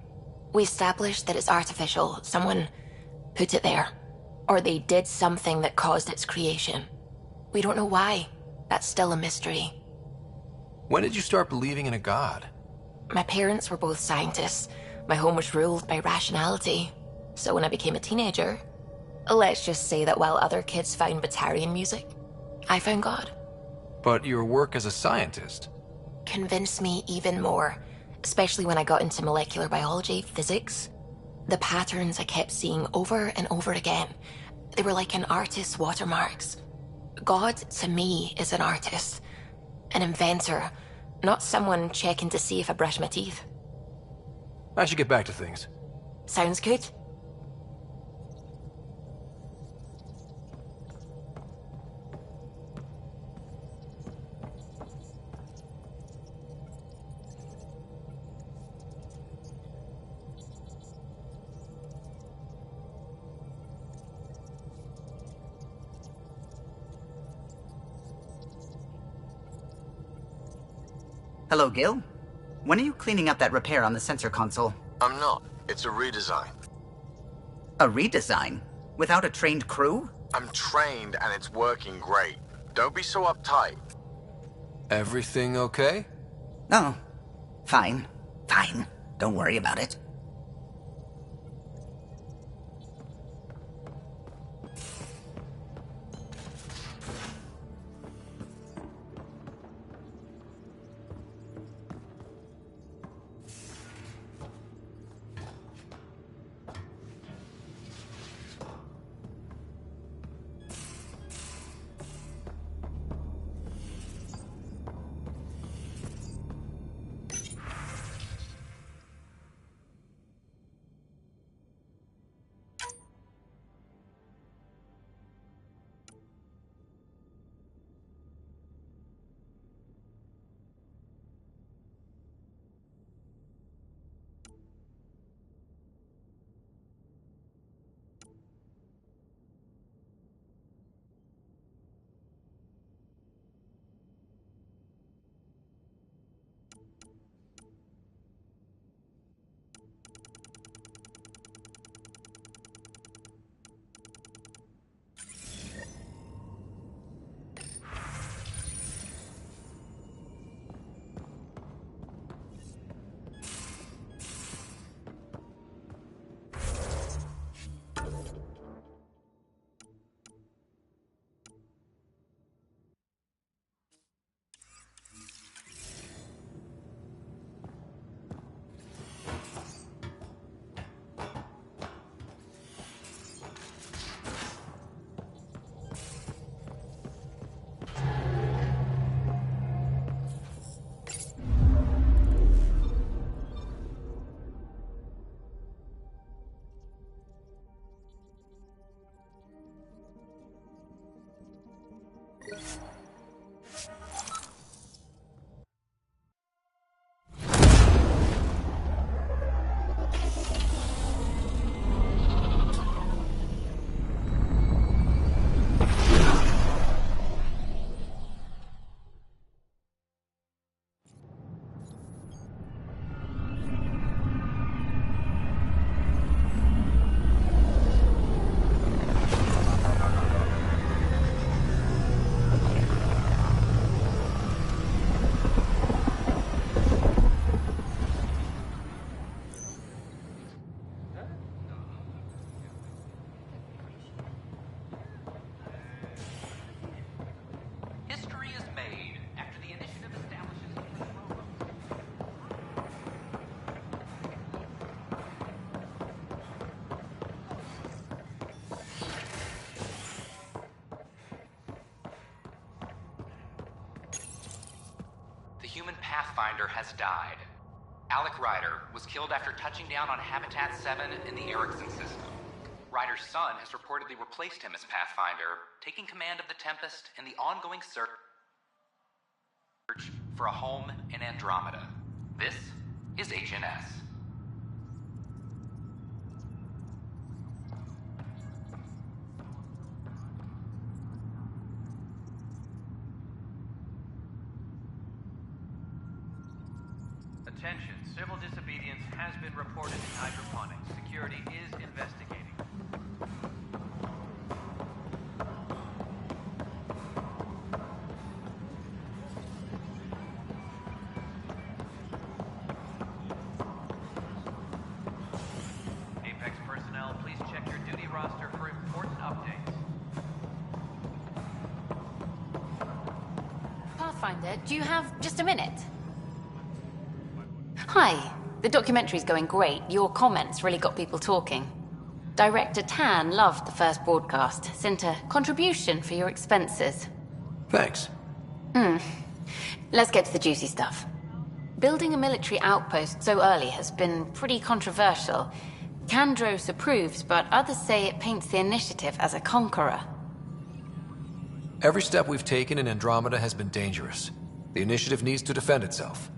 We established that it's artificial. Someone put it there. Or they did something that caused its creation. We don't know why. That's still a mystery. When did you start believing in a god? My parents were both scientists. My home was ruled by rationality. So when I became a teenager, let's just say that while other kids found Batarian music, I found God. But your work as a scientist Convinced me even more, especially when I got into molecular biology, physics. The patterns I kept seeing over and over again, they were like an artist's watermarks. God, to me, is an artist, an inventor, not someone checking to see if I brush my teeth. I should get back to things. Sounds good. Hello, Gil. When are you cleaning up that repair on the sensor console? I'm not. It's a redesign. A redesign? Without a trained crew? I'm trained and it's working great. Don't be so uptight. Everything okay? Oh, fine. Fine. Don't worry about it. human Pathfinder has died. Alec Ryder was killed after touching down on Habitat 7 in the Erickson system. Ryder's son has reportedly replaced him as Pathfinder, taking command of the Tempest in the ongoing search for a home in Andromeda. This is HNS. Attention, civil disobedience has been reported in hydroponics. Security is investigating. Apex personnel, please check your duty roster for important updates. Pathfinder, do you have just a minute? Hi. The documentary's going great. Your comments really got people talking. Director Tan loved the first broadcast. Sent a contribution for your expenses. Thanks. Let's get to the juicy stuff. Building a military outpost so early has been pretty controversial. Kandros approves, but others say it paints the Initiative as a conqueror. Every step we've taken in Andromeda has been dangerous. The Initiative needs to defend itself.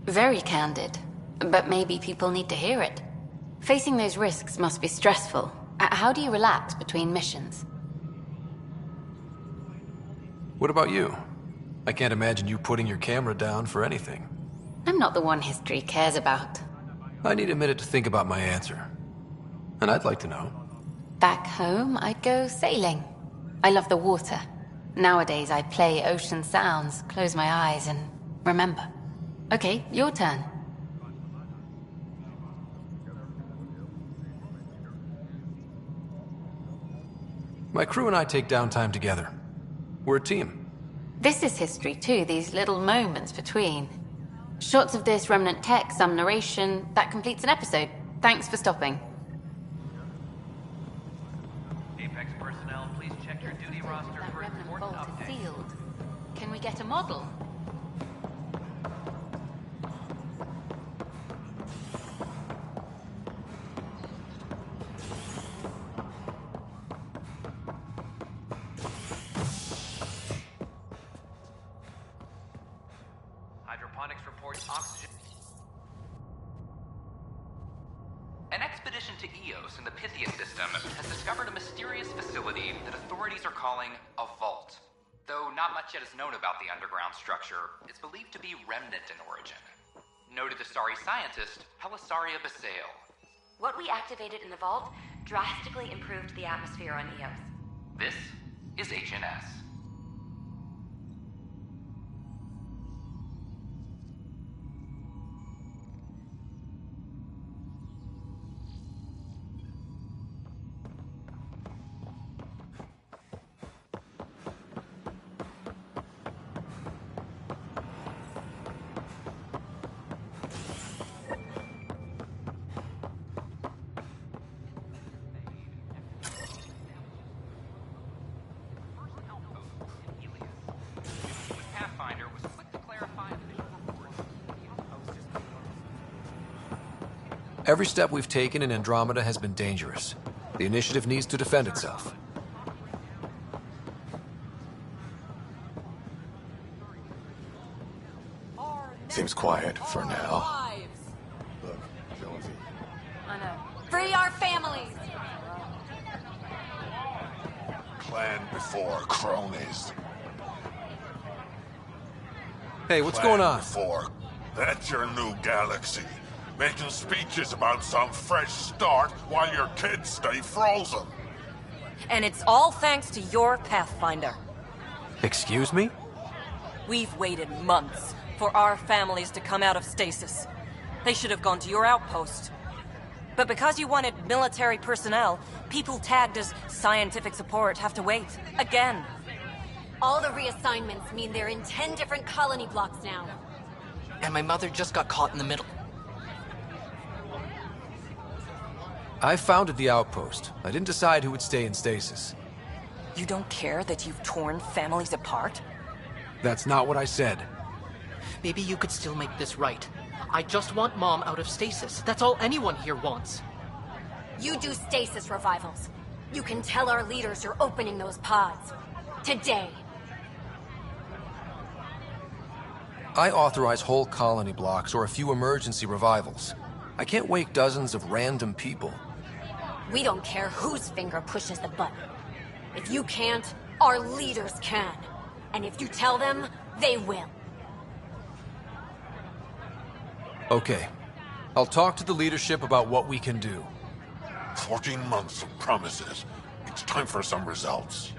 Very candid. But maybe people need to hear it. Facing those risks must be stressful. How do you relax between missions? What about you? I can't imagine you putting your camera down for anything. I'm not the one history cares about. I need a minute to think about my answer. And I'd like to know. Back home, I'd go sailing. I love the water. Nowadays, I play ocean sounds, close my eyes, and remember. Okay, your turn. My crew and I take downtime together. We're a team. This is history too, these little moments between. Shots of this remnant tech, some narration, that completes an episode. Thanks for stopping. Apex personnel, please check your duty roster for important updates. Sealed. Can we get a model? Hydroponics reports oxygen. An expedition to Eos in the Pythia system has discovered a mysterious facility that authorities are calling a vault. Though not much yet is known about the underground structure, it's believed to be remnant in origin. Noted Asari scientist Helisaria Basale. What we activated in the vault drastically improved the atmosphere on Eos. This is HNS. Every step we've taken in Andromeda has been dangerous. The Initiative needs to defend itself. Seems quiet for now. Look, Jonesy. I know. Free our families! Clan before cronies. Hey, what's going on? Before. That's your new galaxy. Making speeches about some fresh start while your kids stay frozen. And it's all thanks to your Pathfinder. Excuse me? We've waited months for our families to come out of stasis. They should have gone to your outpost. But because you wanted military personnel, people tagged as scientific support have to wait. Again. All the reassignments mean they're in 10 different colony blocks now. And my mother just got caught in the middle. I founded the outpost. I didn't decide who would stay in stasis. You don't care that you've torn families apart? That's not what I said. Maybe you could still make this right. I just want Mom out of stasis. That's all anyone here wants. You do stasis revivals. You can tell our leaders you're opening those pods. Today. I authorize whole colony blocks or a few emergency revivals. I can't wake dozens of random people. We don't care whose finger pushes the button. If you can't, our leaders can. And if you tell them, they will. Okay. I'll talk to the leadership about what we can do. 14 months of promises. It's time for some results.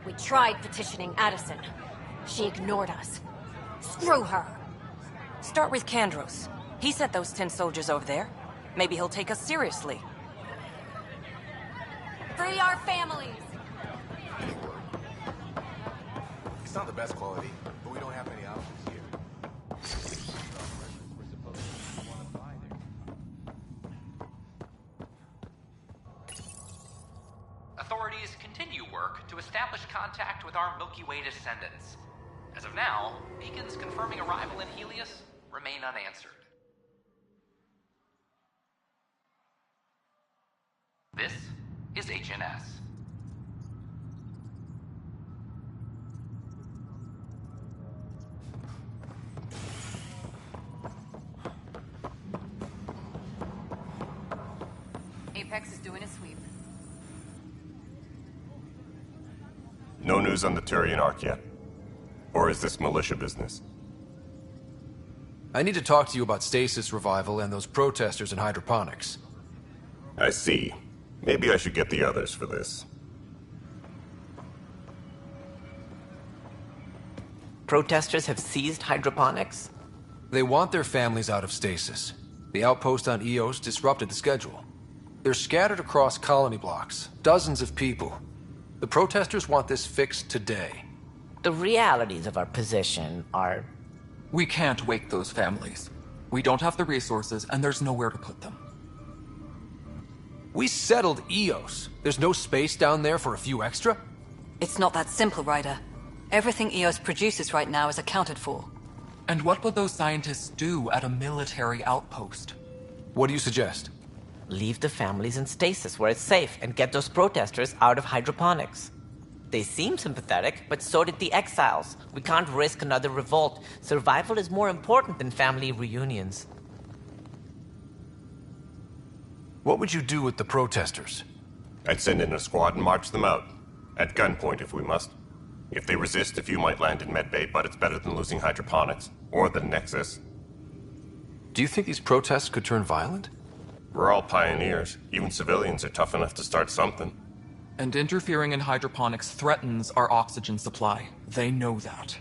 We tried petitioning Addison. She ignored us. Screw her. Start with Kandros. He sent those 10 soldiers over there. Maybe he'll take us seriously. Free our families! It's not the best quality, but we don't have any options here. Authorities continue work to establish contact with our Milky Way descendants. As of now, beacons confirming arrival in Helios remain unanswered. This is HNS. Apex is doing a sweep. No news on the Turian Ark yet? Or is this militia business? I need to talk to you about stasis revival and those protesters in hydroponics. I see. Maybe I should get the others for this. Protesters have seized hydroponics? They want their families out of stasis. The outpost on Eos disrupted the schedule. They're scattered across colony blocks, dozens of people. The protesters want this fixed today. The realities of our position are... We can't wake those families. We don't have the resources, and there's nowhere to put them. We settled Eos. There's no space down there for a few extra? It's not that simple, Ryder. Everything Eos produces right now is accounted for. And what would those scientists do at a military outpost? What do you suggest? Leave the families in stasis where it's safe and get those protesters out of hydroponics. They seem sympathetic, but so did the exiles. We can't risk another revolt. Survival is more important than family reunions. What would you do with the protesters? I'd send in a squad and march them out. At gunpoint if we must. If they resist, a few might land in medbay, but it's better than losing hydroponics. Or the Nexus. Do you think these protests could turn violent? We're all pioneers. Even civilians are tough enough to start something. And interfering in hydroponics threatens our oxygen supply. They know that.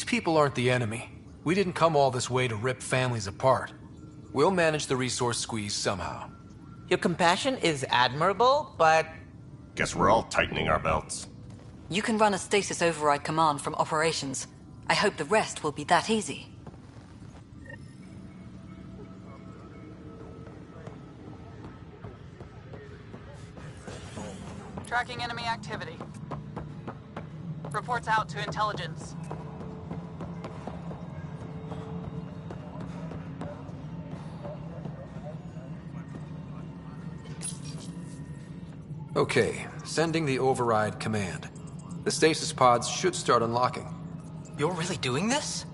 These people aren't the enemy. We didn't come all this way to rip families apart. We'll manage the resource squeeze somehow. Your compassion is admirable, but... Guess we're all tightening our belts. You can run a stasis override command from operations. I hope the rest will be that easy. Tracking enemy activity. Reports out to intelligence. Okay, sending the override command. The stasis pods should start unlocking. You're really doing this?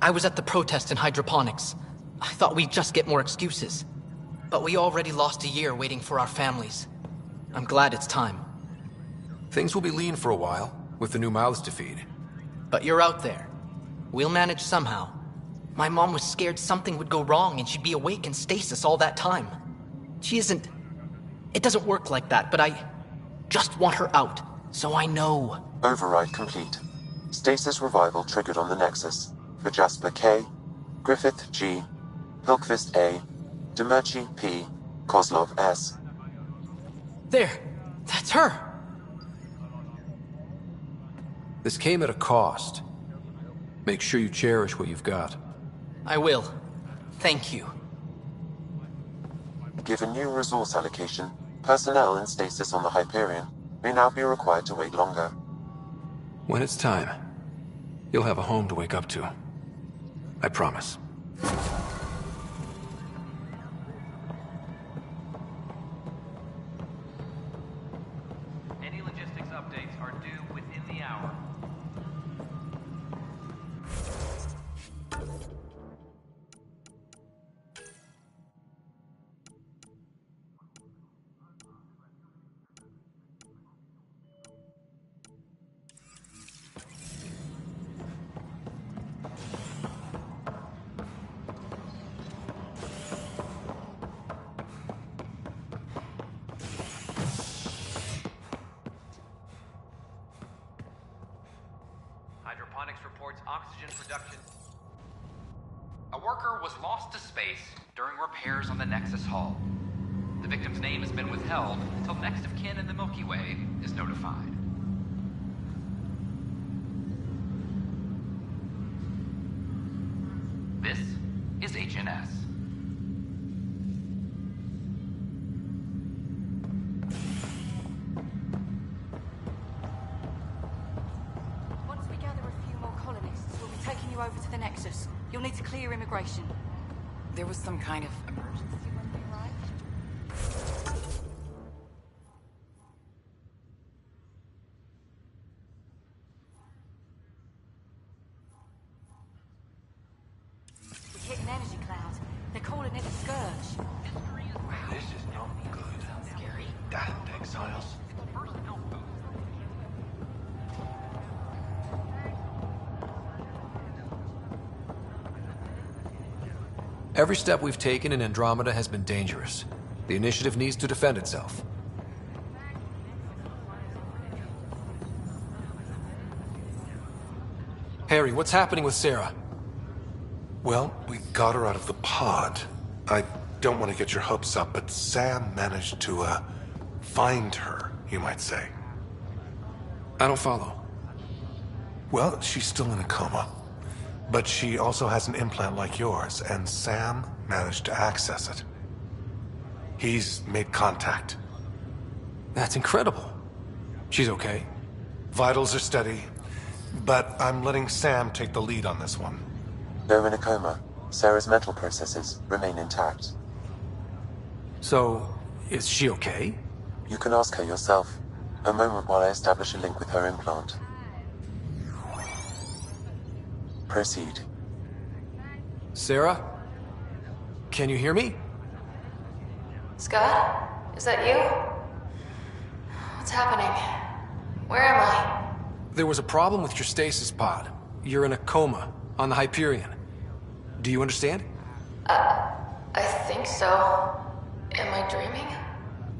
I was at the protest in hydroponics. I thought we'd just get more excuses. But we already lost a year waiting for our families. I'm glad it's time. Things will be lean for a while, with the new mouths to feed. But you're out there. We'll manage somehow. My mom was scared something would go wrong and she'd be awake in stasis all that time. She isn't... It doesn't work like that, but I just want her out, so I know. Override complete. Stasis revival triggered on the Nexus. For Jasper K, Griffith G, Hilkvist A, Demerchi P, Kozlov S. There! That's her! This came at a cost. Make sure you cherish what you've got. I will. Thank you. Given new resource allocation, personnel in stasis on the Hyperion may now be required to wait longer. When it's time, you'll have a home to wake up to. I promise. Any logistics updates are due within the hour. Hydroponics reports oxygen production. A worker was lost to space during repairs on the Nexus hull. The victim's name has been withheld until next of kin in the Milky Way is notified. This is HNS. Once we gather a few more colonists, we'll be taking you over to the Nexus. You'll need to clear immigration. There was some kind of emergency when we arrived. We hit an energy cloud. They're calling it a scourge. Wow, this is not good. Sounds scary. Damned exiles. Every step we've taken in Andromeda has been dangerous. The initiative needs to defend itself. Harry, what's happening with Sarah? Well, we got her out of the pod. I don't want to get your hopes up, but Sam managed to, find her, you might say. I don't follow. Well, she's still in a coma. But she also has an implant like yours, and Sam managed to access it. He's made contact. That's incredible. She's okay? Vitals are steady, but I'm letting Sam take the lead on this one. Though in a coma, Sarah's mental processes remain intact. So, is she okay? You can ask her yourself. A moment while I establish a link with her implant. Proceed. Sarah? Can you hear me? Scott? Is that you? What's happening? Where am I? There was a problem with your stasis pod. You're in a coma on the Hyperion. Do you understand? I think so. Am I dreaming?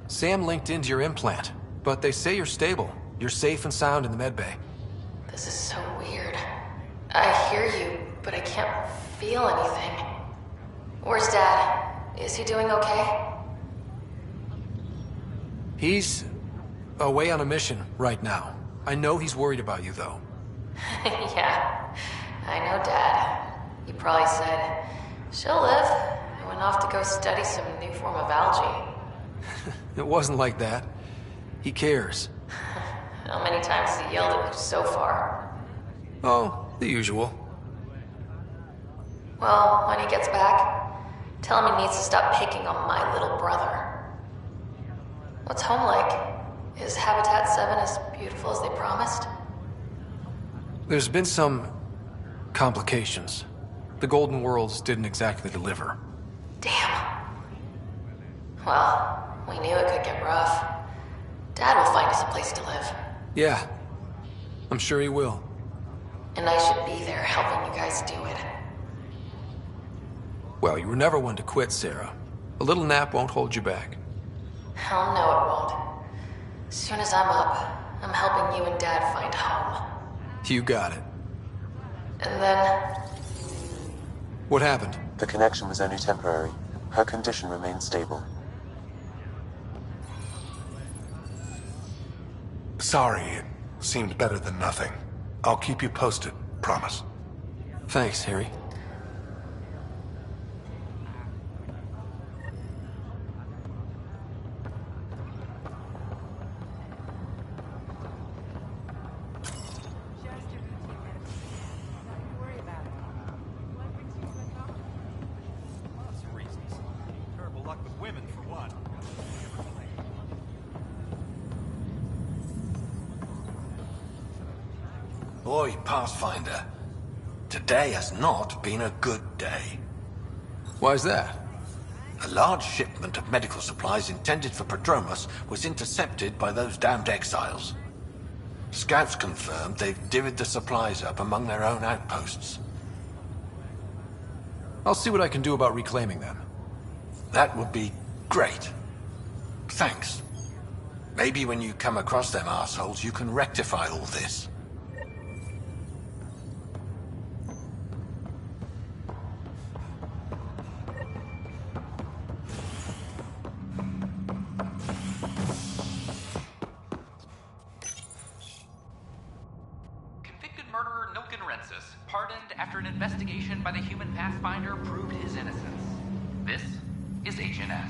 Sam linked into your implant, but they say you're stable. You're safe and sound in the medbay. This is so weird. I hear you, but I can't feel anything. Where's Dad? Is he doing okay? He's away on a mission right now. I know he's worried about you, though. Yeah, I know Dad. He probably said, she'll live. I went off to go study some new form of algae. It wasn't like that. He cares. How many times has he yelled at you so far? Oh, the usual. Well, when he gets back, tell him he needs to stop picking on my little brother. What's home like? Is Habitat 7 as beautiful as they promised? There's been some complications. The Golden Worlds didn't exactly deliver. Damn. Well, we knew it could get rough. Dad will find us a place to live. Yeah, I'm sure he will. And I should be there helping you guys do it. Well, you were never one to quit, Sarah. A little nap won't hold you back. Hell no, it won't. As soon as I'm up, I'm helping you and Dad find home. You got it. And then... What happened? The connection was only temporary. Her condition remained stable. Sorry, it seemed better than nothing. I'll keep you posted, promise. Thanks, Harry. Boy, Pathfinder, today has not been a good day. Why's that? A large shipment of medical supplies intended for Prodromos was intercepted by those damned exiles. Scouts confirmed they've divvied the supplies up among their own outposts. I'll see what I can do about reclaiming them. That would be great. Thanks. Maybe when you come across them assholes, you can rectify all this. Pardoned after an investigation by the human Pathfinder proved his innocence. This is Agent S.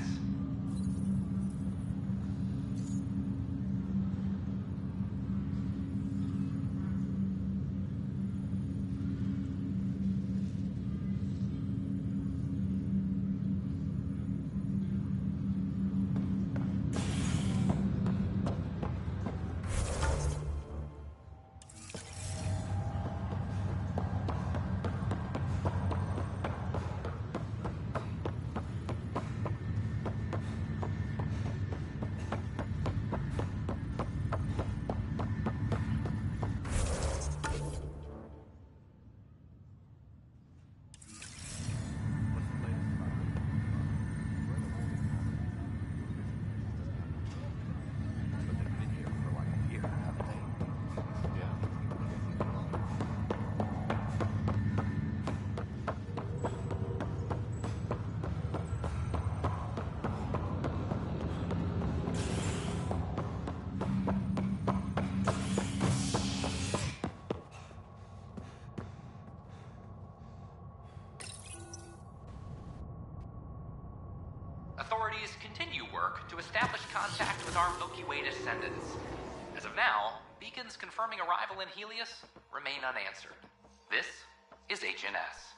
Authorities continue work to establish contact with our Milky Way descendants. As of now, beacons confirming arrival in Helios remain unanswered. This is HNS.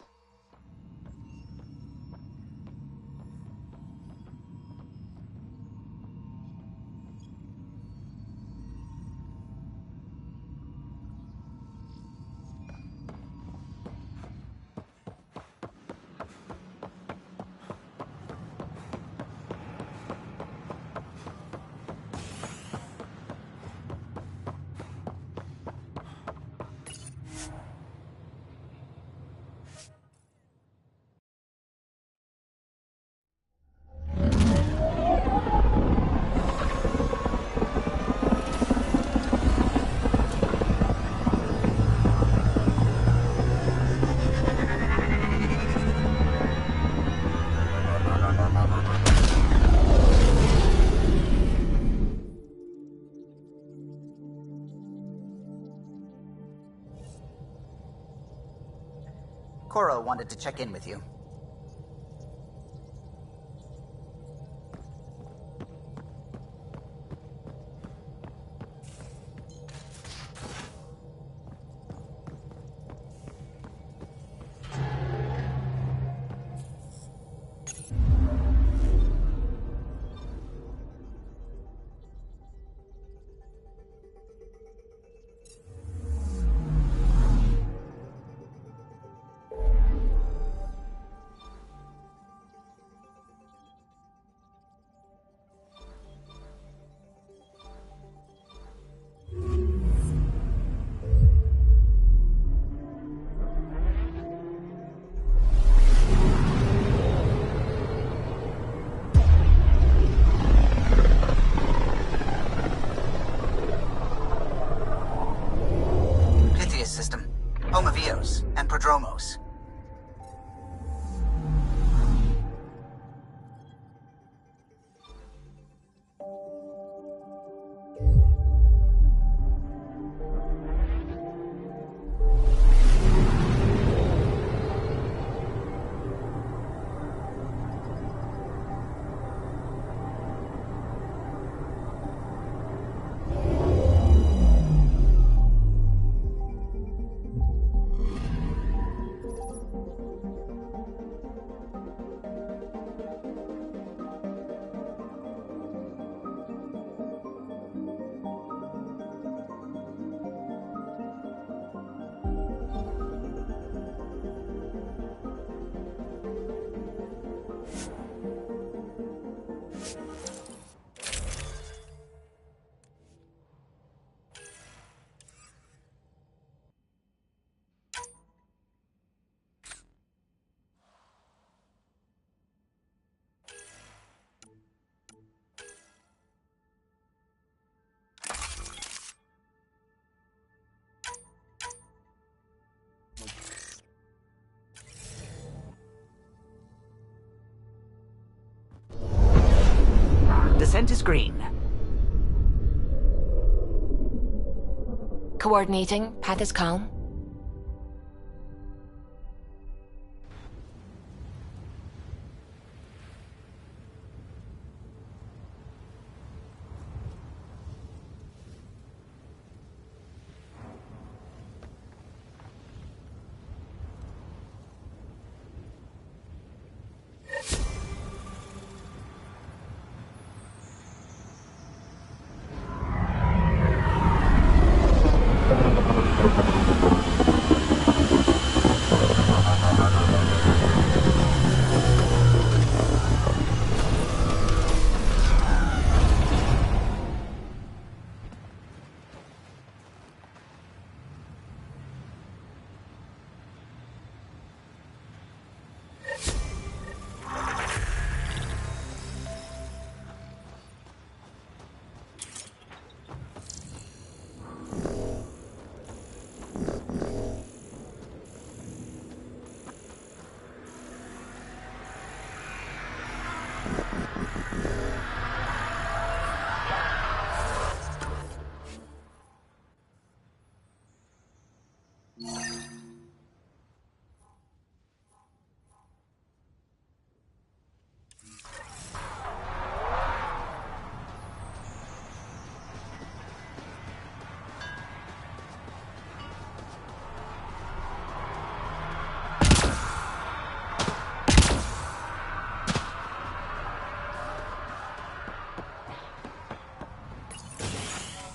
Cora wanted to check in with you. System, home of Eos and Prodromos. Descent is green. Coordinating. Path is calm.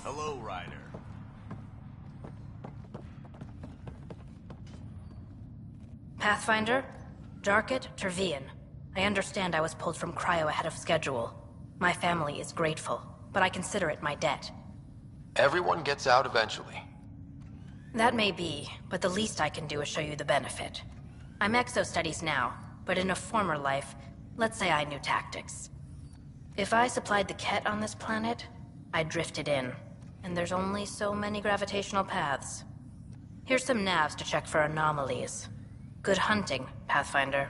Hello, Ryder. Pathfinder? Jarkett, Tervian. I understand I was pulled from cryo ahead of schedule. My family is grateful, but I consider it my debt. Everyone gets out eventually. That may be, but the least I can do is show you the benefit. I'm exo-studies now, but in a former life, let's say I knew tactics. If I supplied the Ket on this planet, I drifted in, and there's only so many gravitational paths. Here's some navs to check for anomalies. Good hunting, Pathfinder.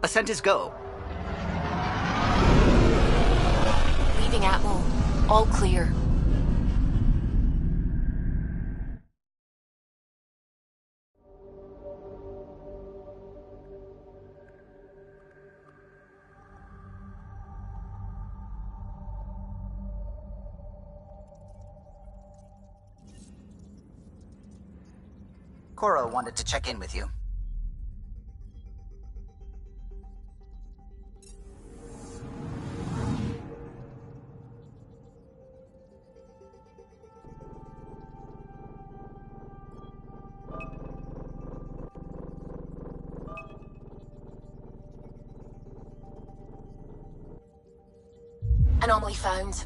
Ascent is go. Leaving Atmo. All clear. Cora wanted to check in with you. Anomaly found.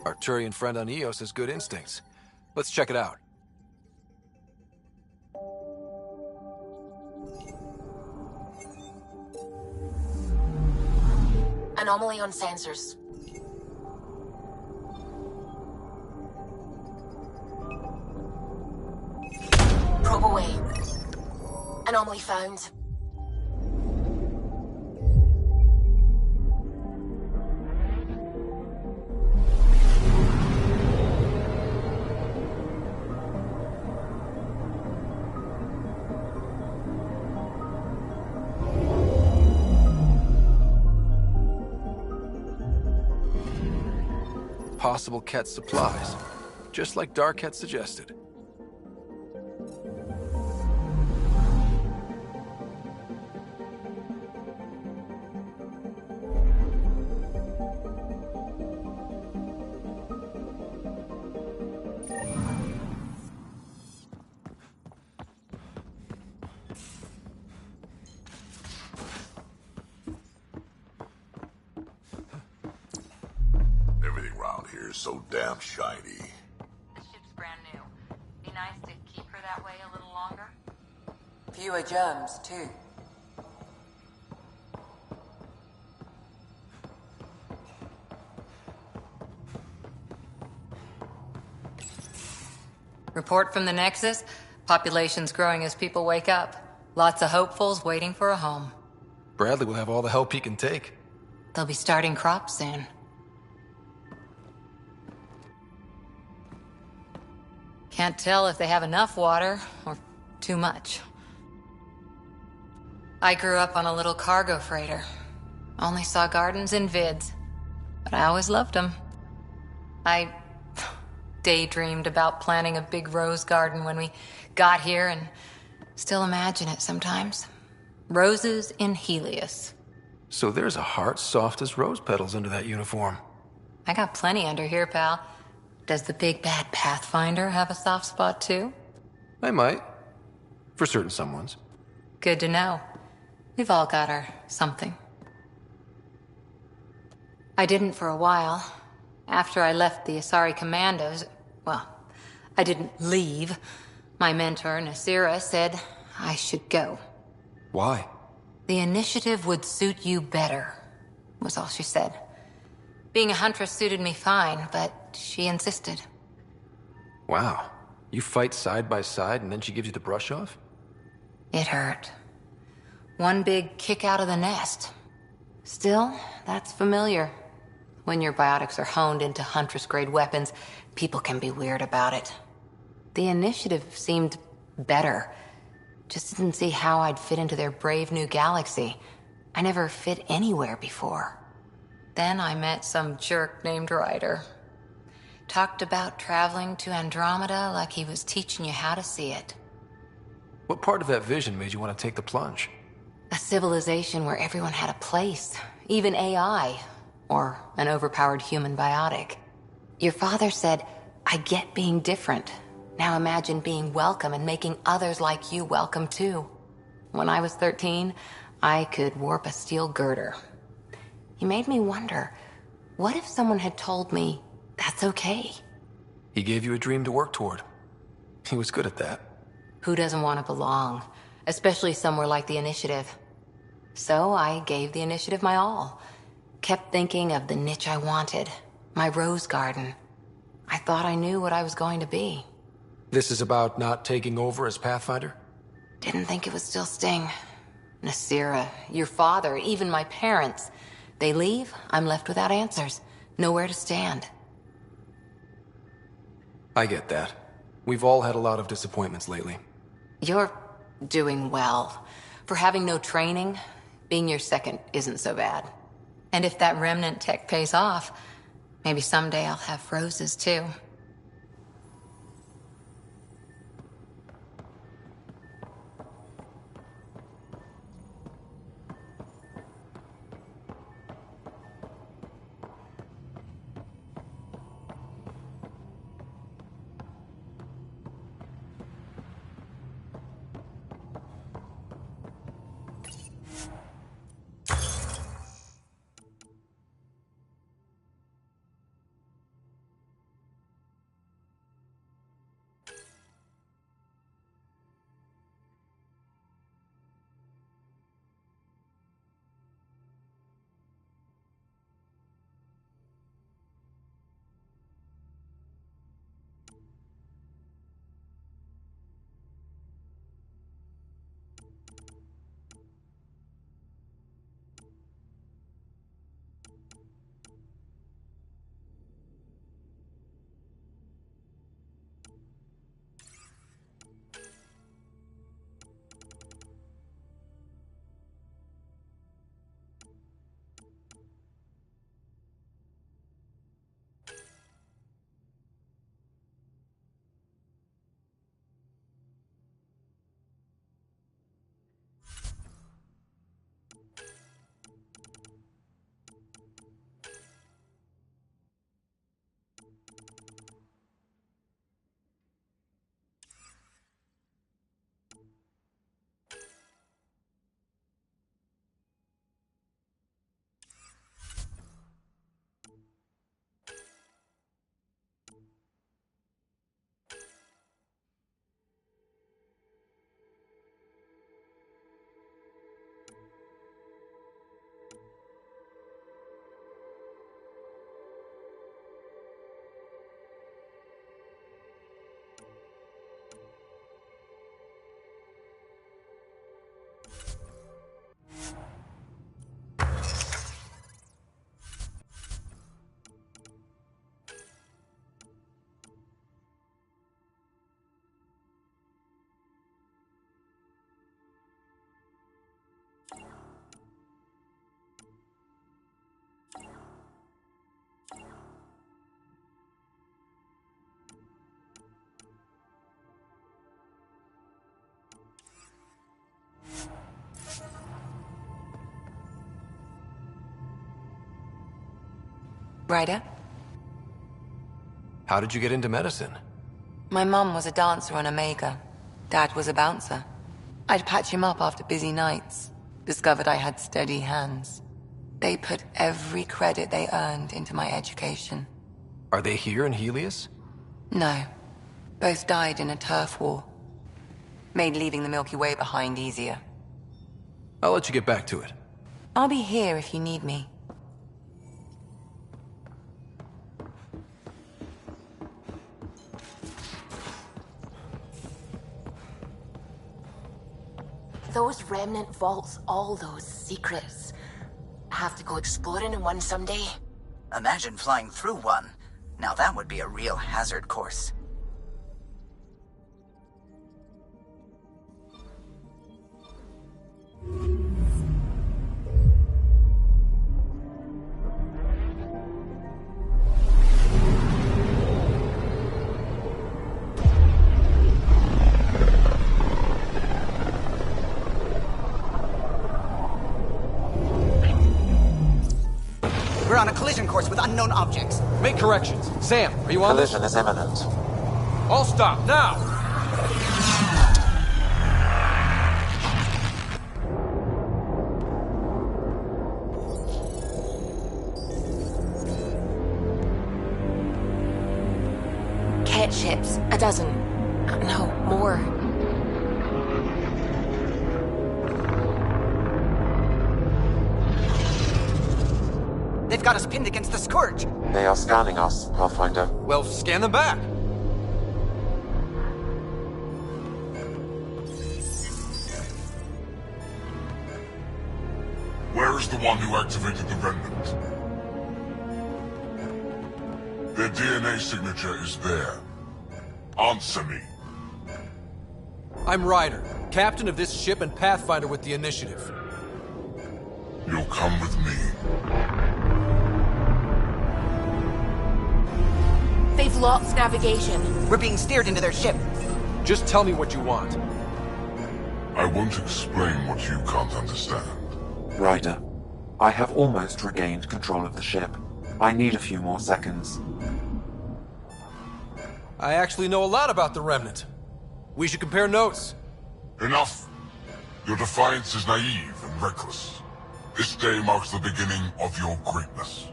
Arturian friend on Eos has good instincts. Let's check it out. Anomaly on sensors. Probe away. Anomaly found. Possible Ket supplies, just like Dark had suggested. Everything around here is so damn shiny. The ship's brand new. Be nice to keep her that way a little longer. Fewer germs, too. Report from the Nexus. Population's growing as people wake up. Lots of hopefuls waiting for a home. Bradley will have all the help he can take. They'll be starting crops soon. Can't tell if they have enough water or too much. I grew up on a little cargo freighter. Only saw gardens in vids, but I always loved them. I daydreamed about planting a big rose garden when we got here and still imagine it sometimes. Roses in Helios. So there's a heart soft as rose petals under that uniform. I got plenty under here, pal. Does the big bad Pathfinder have a soft spot too? I might. For certain someones. Good to know. We've all got our something. I didn't for a while. After I left the Asari Commandos, well, I didn't leave. My mentor, Nasira, said I should go. Why? The initiative would suit you better, was all she said. Being a huntress suited me fine, but she insisted. Wow. You fight side by side and then she gives you the brush off? It hurt. One big kick out of the nest. Still, that's familiar. When your biotics are honed into Huntress-grade weapons, people can be weird about it. The initiative seemed better. Just didn't see how I'd fit into their brave new galaxy. I never fit anywhere before. Then I met some jerk named Ryder. Talked about traveling to Andromeda like he was teaching you how to see it. What part of that vision made you want to take the plunge? A civilization where everyone had a place, even AI, or an overpowered human biotic. Your father said, I get being different. Now imagine being welcome and making others like you welcome too. When I was 13, I could warp a steel girder. He made me wonder, what if someone had told me that's okay? He gave you a dream to work toward. He was good at that. Who doesn't want to belong? Especially somewhere like the Initiative. So I gave the Initiative my all. Kept thinking of the niche I wanted. My rose garden. I thought I knew what I was going to be. This is about not taking over as Pathfinder? Didn't think it would still sting. Nasira, your father, even my parents. They leave, I'm left without answers. Nowhere to stand. I get that. We've all had a lot of disappointments lately. You're doing well. For having no training, being your second isn't so bad. And if that remnant tech pays off, maybe someday I'll have roses too. Ryder? How did you get into medicine? My mum was a dancer on Omega. Dad was a bouncer. I'd patch him up after busy nights. Discovered I had steady hands. They put every credit they earned into my education. Are they here in Helios? No. Both died in a turf war. Made leaving the Milky Way behind easier. I'll let you get back to it. I'll be here if you need me. Those remnant vaults, all those secrets. Have to go exploring in one someday. Imagine flying through one. Now that would be a real hazard course. We're on a collision course with unknown objects. Make corrections. Sam, are you on this? Collision is imminent. All stop, now! Cat ships. A dozen. No, more. They've got us pinned against the Scourge. They are scanning us, Pathfinder. Well, scan them back. Where is the one who activated the Remnant? Their DNA signature is there. Answer me. I'm Ryder, captain of this ship and Pathfinder with the Initiative. You'll come with me. They've lost navigation. We're being steered into their ship. Just tell me what you want. I won't explain what you can't understand. Ryder, I have almost regained control of the ship. I need a few more seconds. I actually know a lot about the Remnant. We should compare notes. Enough! Your defiance is naive and reckless. This day marks the beginning of your greatness.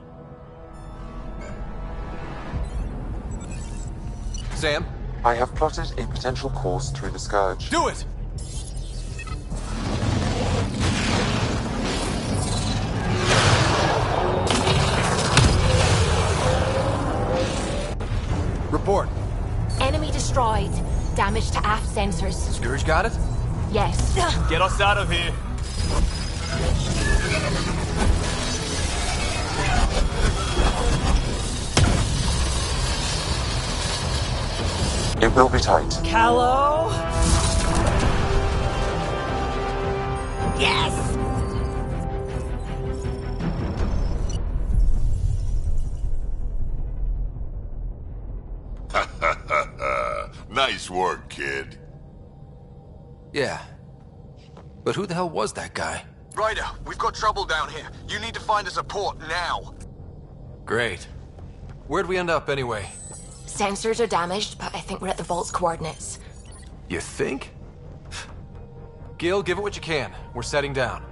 Sam? I have plotted a potential course through the Scourge. Do it! Report. Enemy destroyed. Damage to aft sensors. Scourge got it? Yes. Get us out of here. It will be tight. Callow? Yes! Nice work, kid. Yeah. But who the hell was that guy? Ryder, we've got trouble down here. You need to find us a port now. Great. Where'd we end up anyway? Sensors are damaged, but I think we're at the vault's coordinates. You think? Gil, give it what you can. We're setting down.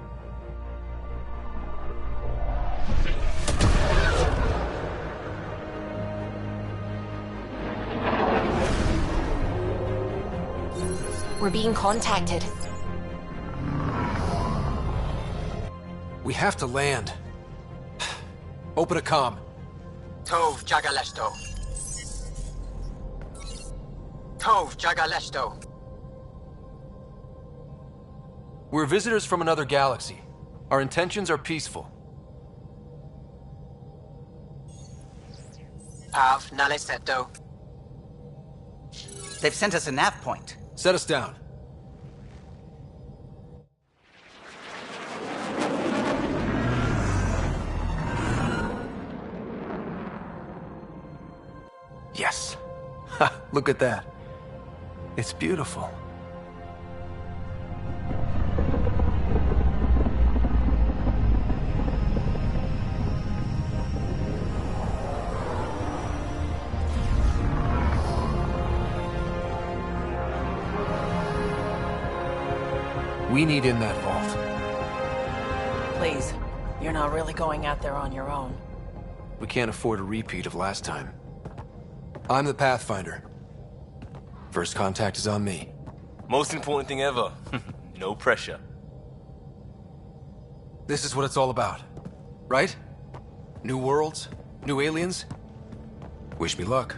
We're being contacted. We have to land. Open a comm. Tov Jagaleshto. Tov Jagaleshto. We're visitors from another galaxy. Our intentions are peaceful. Av Naleseto. They've sent us a nav point. Set us down. Yes. Ha, look at that. It's beautiful. We need in that vault. Please, you're not really going out there on your own. We can't afford a repeat of last time. I'm the Pathfinder. First contact is on me. Most important thing ever. No pressure. This is what it's all about, right? New worlds, new aliens. Wish me luck.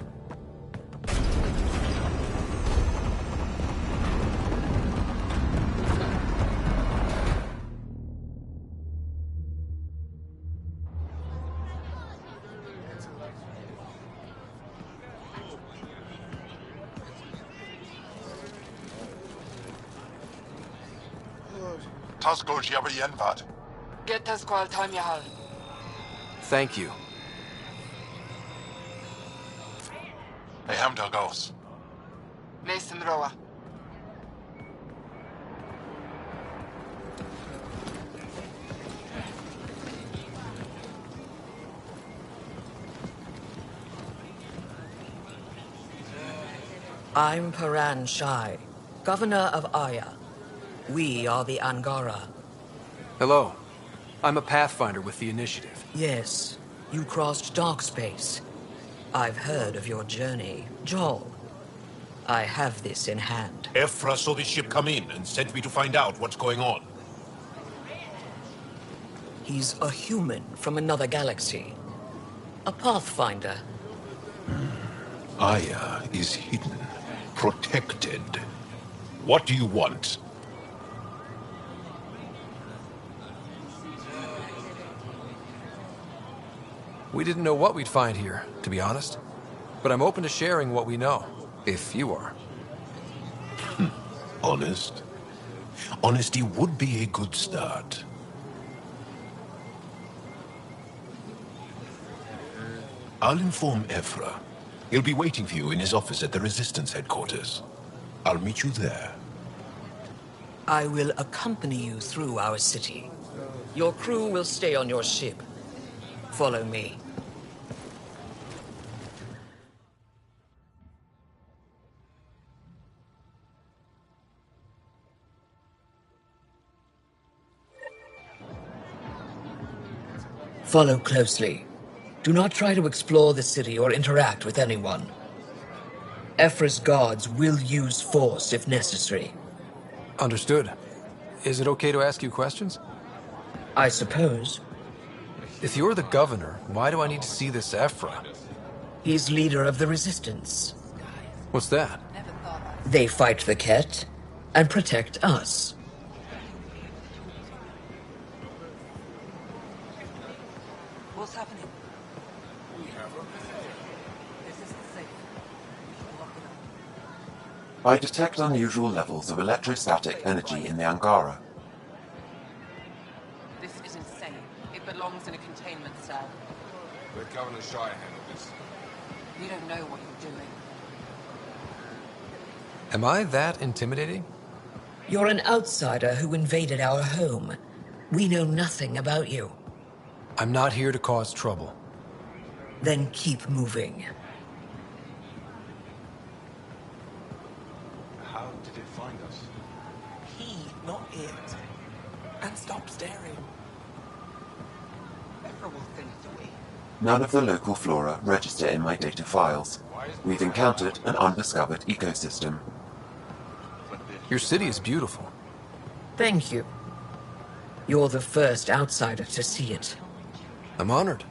Get Tasqual Tamyahal. Thank you. Mason Roa. I'm Paran Shai, Governor of Aya. We are the Angara. Hello. I'm a Pathfinder with the Initiative. Yes, you crossed dark space. I've heard of your journey, Joel. I have this in hand. Ephra saw this ship come in and sent me to find out what's going on. He's a human from another galaxy. A pathfinder. Aya is hidden, protected. What do you want? We didn't know what we'd find here, to be honest. But I'm open to sharing what we know, if you are. Honest? Honesty would be a good start. I'll inform Ephra. He'll be waiting for you in his office at the Resistance headquarters. I'll meet you there. I will accompany you through our city. Your crew will stay on your ship. Follow me. Follow closely. Do not try to explore the city or interact with anyone. Ephra's guards will use force if necessary. Understood. Is it okay to ask you questions? I suppose. If you're the governor, why do I need to see this Ephra? He's leader of the Resistance. What's that? They fight the Ket and protect us. What's happening? I detect unusual levels of electrostatic energy in the Angara. This is insane. It belongs in a containment cell. Let Governor Shire handle this. You don't know what you're doing. Am I that intimidating? You're an outsider who invaded our home. We know nothing about you. I'm not here to cause trouble. Then keep moving. How did it find us? He, not it. And stop staring. Ephra will think that we... None of the local flora register in my data files. We've encountered an undiscovered ecosystem. Your city is beautiful. Thank you. You're the first outsider to see it. I'm honored.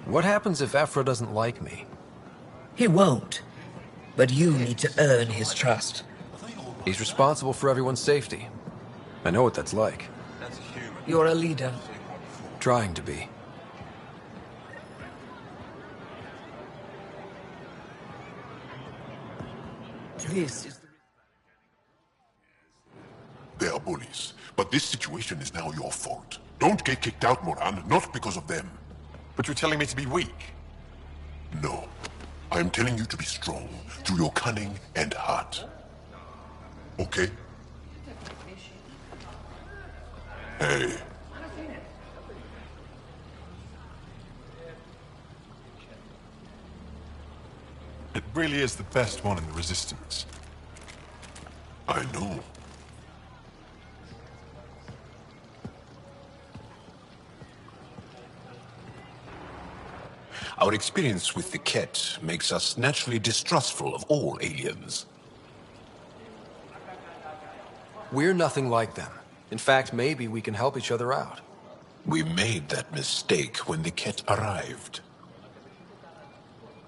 What happens if Ephra doesn't like me? He won't. But you need to earn his trust. He's responsible for everyone's safety. I know what that's like. You're a leader. Trying to be. This is... They are bullies, but this situation is now your fault. Don't get kicked out, Moran, not because of them. But you're telling me to be weak? No. I am telling you to be strong through your cunning and heart. Okay? Hey. It really is the best one in the Resistance. I know. Our experience with the Ket makes us naturally distrustful of all aliens. We're nothing like them. In fact, maybe we can help each other out. We made that mistake when the Ket arrived.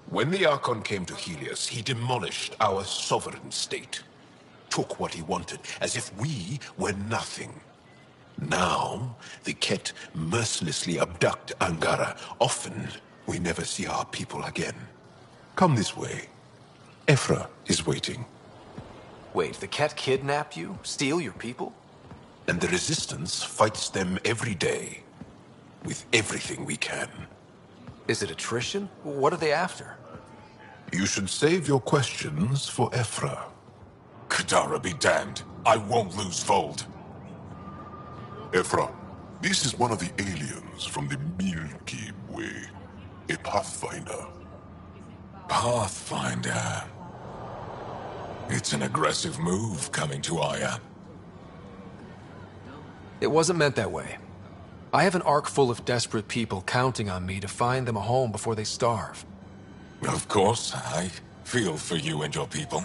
When the Archon came to Helios, he demolished our sovereign state. Took what he wanted, as if we were nothing. Now, the Ket mercilessly abduct Angara. Often, we never see our people again. Come this way. Ephra is waiting. Wait, the Ket kidnapped you? Steal your people? And the Resistance fights them every day. With everything we can. Is it attrition? What are they after? You should save your questions for Ephra. Kadara be damned. I won't lose Fold. Ephra, this is one of the aliens from the Milky Way. A Pathfinder. Pathfinder. It's an aggressive move coming to Aya. It wasn't meant that way. I have an ark full of desperate people counting on me to find them a home before they starve. Of course, I feel for you and your people.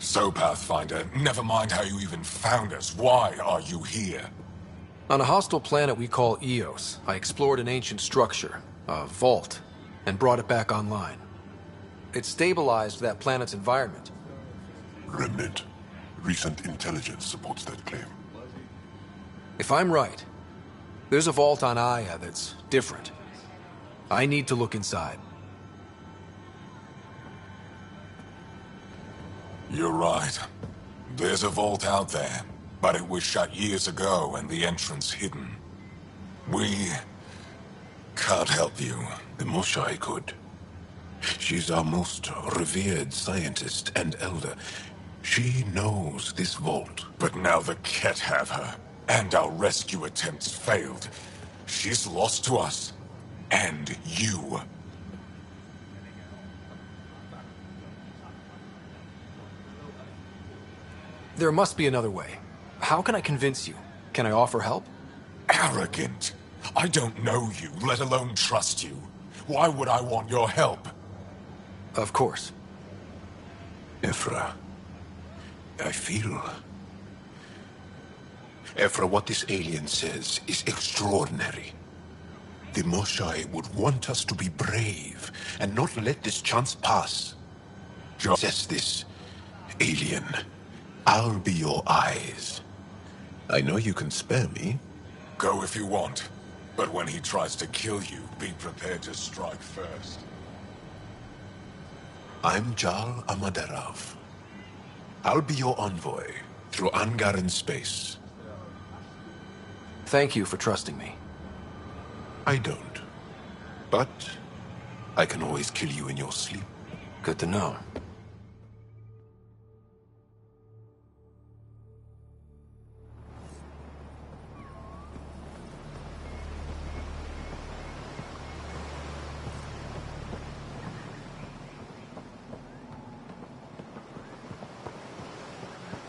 So, Pathfinder, never mind how you even found us. Why are you here? On a hostile planet we call Eos, I explored an ancient structure, a vault, and brought it back online. It stabilized that planet's environment. Remnant. Recent intelligence supports that claim. If I'm right, there's a vault on Aya that's different. I need to look inside. You're right. There's a vault out there, but it was shut years ago and the entrance hidden. We can't help you. The Moshai could. She's our most revered scientist and elder. She knows this vault. But now the Ket have her, and our rescue attempts failed. She's lost to us, and you. There must be another way. How can I convince you? Can I offer help? Arrogant. I don't know you, let alone trust you. Why would I want your help? Of course. Ephra, I feel... Ephra, what this alien says is extraordinary. The Moshai would want us to be brave and not let this chance pass. Says this, alien. I'll be your eyes. I know you can spare me. Go if you want, but when he tries to kill you, be prepared to strike first. I'm Jal Amaderav. I'll be your envoy through Angaran space. Thank you for trusting me. I don't. But I can always kill you in your sleep. Good to know.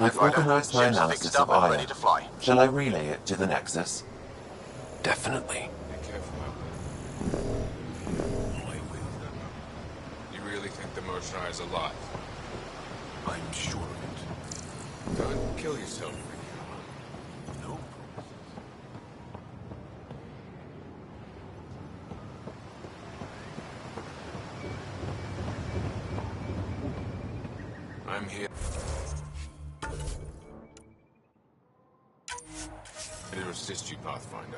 I've organized my analysis of Aya. Shall I relay it to the Nexus? Definitely. You really think the Moshai is alive? I'm sure of it. Don't kill yourself. No. I'm here. To assist you, Pathfinder.